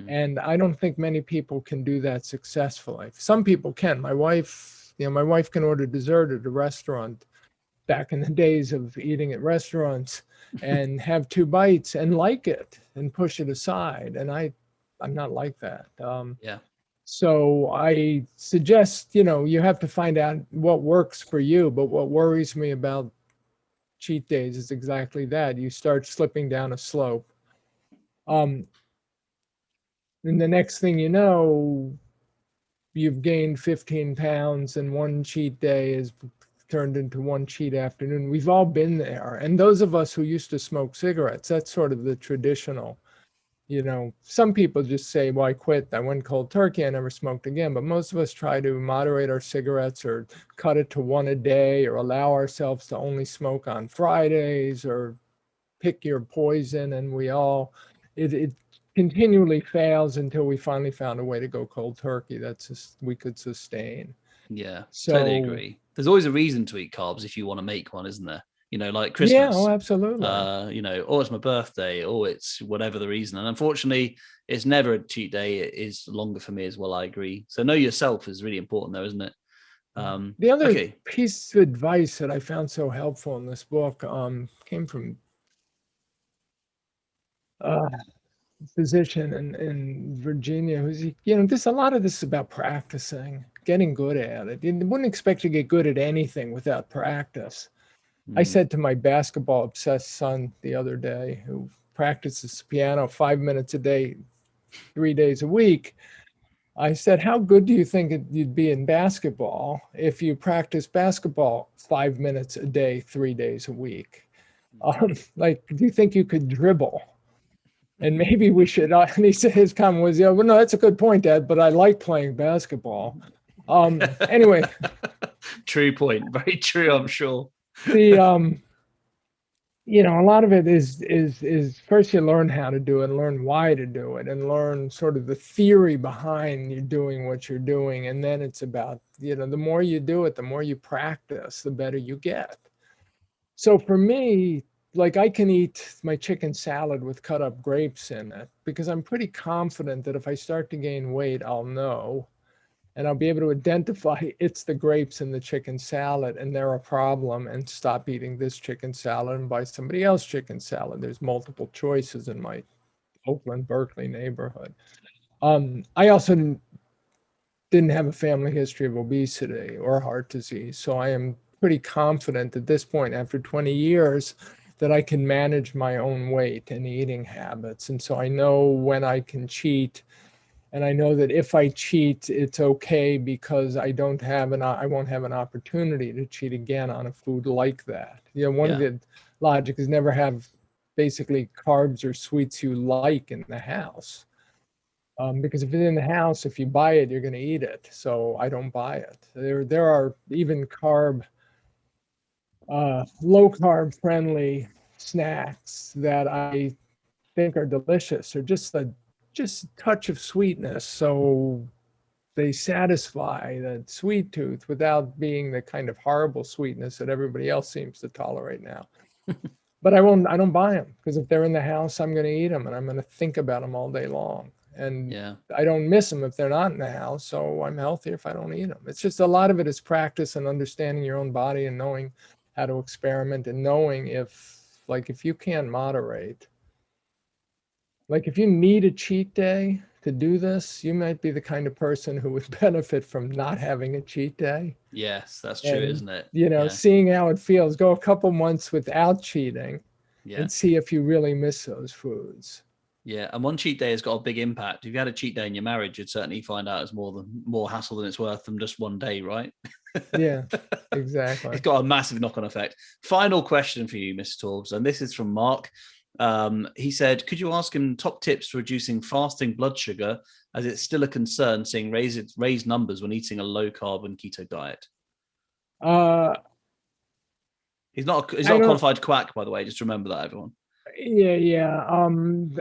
And I don't think many people can do that successfully. Some people can. My wife can order dessert at a restaurant back in the days of eating at restaurants and have 2 bites and like it and push it aside. And I'm not like that. So I suggest, you have to find out what works for you. But what worries me about cheat days is exactly that. You start slipping down a slope. And the next thing you know, you've gained 15 pounds and one cheat day is turned into one cheat afternoon. We've all been there. And those of us who used to smoke cigarettes, that's sort of the traditional, some people just say, well, I quit. I went cold turkey. I never smoked again. But most of us try to moderate our cigarettes or cut it to 1 a day or allow ourselves to only smoke on Fridays or pick your poison. And it continually fails until we finally found a way to go cold turkey we could sustain. Yeah, totally agree. There's always a reason to eat carbs if you want to make one, isn't there? Like Christmas. Yeah, oh, absolutely. Or it's my birthday, or it's whatever the reason. And unfortunately, it's never a cheat day. It is longer for me as well. I agree. So know yourself is really important, though, isn't it? The other piece of advice that I found so helpful in this book came from a physician in Virginia who's, a lot of this is about practicing, getting good at it. You wouldn't expect to get good at anything without practice. I said to my basketball obsessed son the other day, who practices piano 5 minutes a day, 3 days a week, I said, how good do you think you'd be in basketball if you practice basketball 5 minutes a day, 3 days a week? Do you think you could dribble? And maybe we should, and he said, his comment was, well, no, that's a good point, Dad, but I like playing basketball. Anyway. True point. Very true, I'm sure. A lot of it is first you learn how to do it, learn why to do it, and learn sort of the theory behind you doing what you're doing. And then it's about, the more you do it, the more you practice, the better you get. So for me, I can eat my chicken salad with cut up grapes in it because I'm pretty confident that if I start to gain weight, I'll know. And I'll be able to identify it's the grapes in the chicken salad and they're a problem, and stop eating this chicken salad and buy somebody else's chicken salad. There's multiple choices in my Oakland, Berkeley neighborhood. I also didn't have a family history of obesity or heart disease. So I am pretty confident at this point, after 20 years, that I can manage my own weight and eating habits. And so I know when I can cheat. And I know that if I cheat, it's okay because I won't have an opportunity to cheat again on a food like that. One of the logic is never have basically carbs or sweets you like in the house. Because if it's in the house, if you buy it, you're going to eat it. So I don't buy it. There are even low carb friendly snacks that I think are delicious, or just a touch of sweetness, so they satisfy that sweet tooth without being the kind of horrible sweetness that everybody else seems to tolerate now. But I don't buy them, because if they're in the house, I'm going to eat them and I'm going to think about them all day long. And I don't miss them if they're not in the house, so I'm healthier if I don't eat them. It's just a lot of it is practice and understanding your own body and knowing how to experiment, and knowing if you can't moderate. If you need a cheat day to do this, you might be the kind of person who would benefit from not having a cheat day. Yes, that's true, isn't it? Seeing how it feels, go a couple months without cheating and see if you really miss those foods. Yeah, and one cheat day has got a big impact. If you had a cheat day in your marriage, you'd certainly find out it's more hassle than it's worth than just one day, right? Yeah, exactly. It's got a massive knock-on effect. Final question for you, Mr. Taubes, and this is from Mark. He said, could you ask him top tips for reducing fasting blood sugar, as it's still a concern seeing raised numbers when eating a low carb and keto diet? He's not a qualified quack, by the way. Just remember that, everyone. Yeah.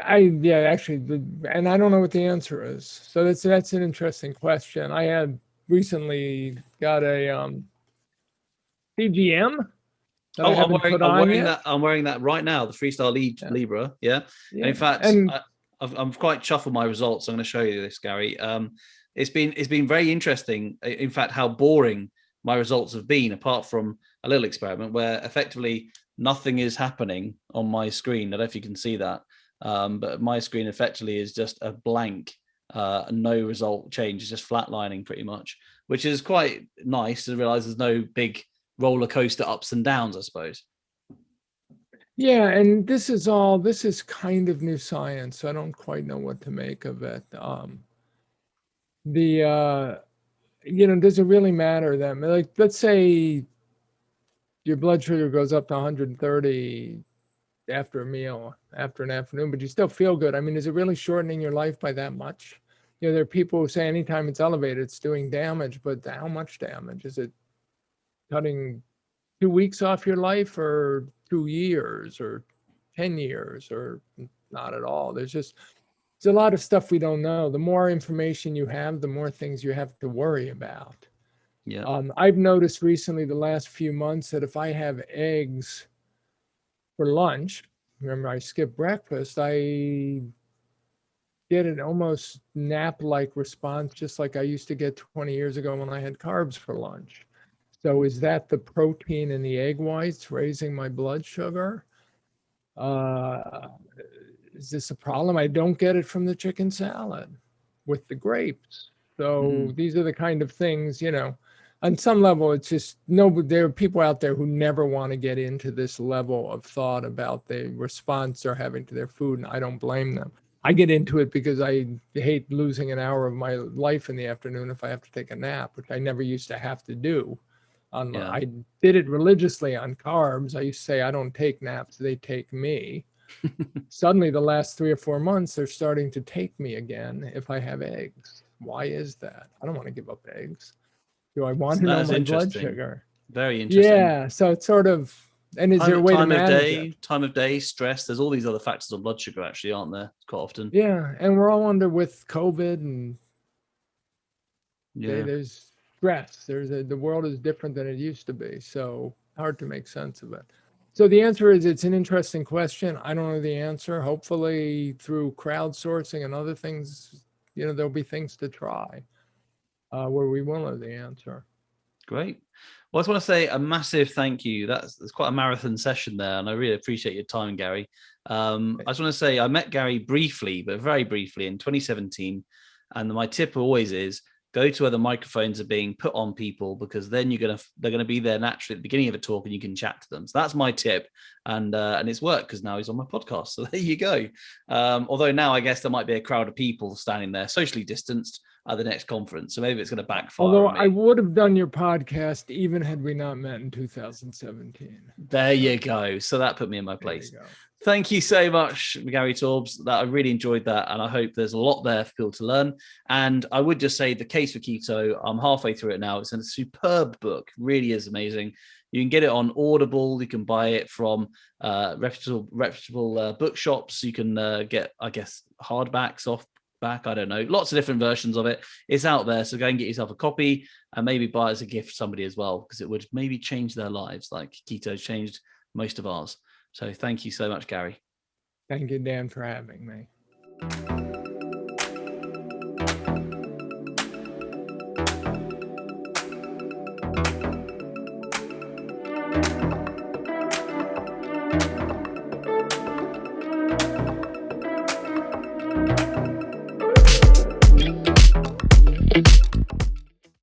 Actually, and I don't know what the answer is. So that's an interesting question. I had recently got a CGM. I'm wearing that right now, the Freestyle Libra. Yeah. And in fact, I'm quite chuffed with my results. I'm going to show you this, Gary. It's been very interesting. In fact, how boring my results have been, apart from a little experiment where effectively nothing is happening on my screen. I don't know if you can see that, but my screen effectively is just a blank, no result change. It's just flatlining pretty much, which is quite nice to realize there's no big roller coaster ups and downs, I suppose. Yeah, and this is kind of new science. So I don't quite know what to make of it. Does it really matter then? Like, let's say your blood sugar goes up to 130 after a meal, after an afternoon, but you still feel good. I mean, is it really shortening your life by that much? There are people who say anytime it's elevated, it's doing damage, but how much damage? Is it cutting 2 weeks off your life, or 2 years, or 10 years, or not at all? There's a lot of stuff we don't know. The more information you have, the more things you have to worry about. Yeah. I've noticed recently, the last few months, that if I have eggs for lunch, remember I skip breakfast, I get an almost nap-like response, just like I used to get 20 years ago when I had carbs for lunch. So is that the protein in the egg whites raising my blood sugar? Is this a problem? I don't get it from the chicken salad with the grapes. So these are the kind of things, on some level, it's just, there are people out there who never want to get into this level of thought about the response they're having to their food, and I don't blame them. I get into it because I hate losing an hour of my life in the afternoon if I have to take a nap, which I never used to have to do. I did it religiously on carbs. I used to say, I don't take naps, they take me. Suddenly, the last 3 or 4 months, they're starting to take me again if I have eggs. Why is that? I don't want to give up eggs. Do I want to know my blood sugar? Very interesting. Yeah, so it's sort of, and is there a way to manage it? Time of day, stress. There's all these other factors on blood sugar, actually, aren't there? Quite often. Yeah, and we're all under with COVID, and there's stress. The world is different than it used to be, so hard to make sense of it. So the answer is, it's an interesting question. I don't know the answer. Hopefully, through crowdsourcing and other things, there'll be things to try where we will know the answer. Great. Well, I just want to say a massive thank you. That's quite a marathon session there, and I really appreciate your time, Gary. I just want to say I met Gary briefly, but very briefly, in 2017, and my tip always is, go to where the microphones are being put on people, because then they're gonna be there naturally at the beginning of a talk, and you can chat to them. So that's my tip, and it's worked, because now he's on my podcast. So there you go. Although now I guess there might be a crowd of people standing there, socially distanced, at the next conference. So maybe it's going to backfire. Although I would have done your podcast even had we not met in 2017. There you go. So that put me in my place. Thank you so much, Gary Taubes. I really enjoyed that, and I hope there's a lot there for people to learn. And I would just say, The Case for Keto, I'm halfway through it now. It's a superb book, really is amazing. You can get it on Audible. You can buy it from reputable bookshops. You can get, I guess, hardback, softback, I don't know, lots of different versions of it. It's out there, so go and get yourself a copy, and maybe buy it as a gift for somebody as well, because it would maybe change their lives like Keto's changed most of ours. So thank you so much, Gary. Thank you, Dan, for having me.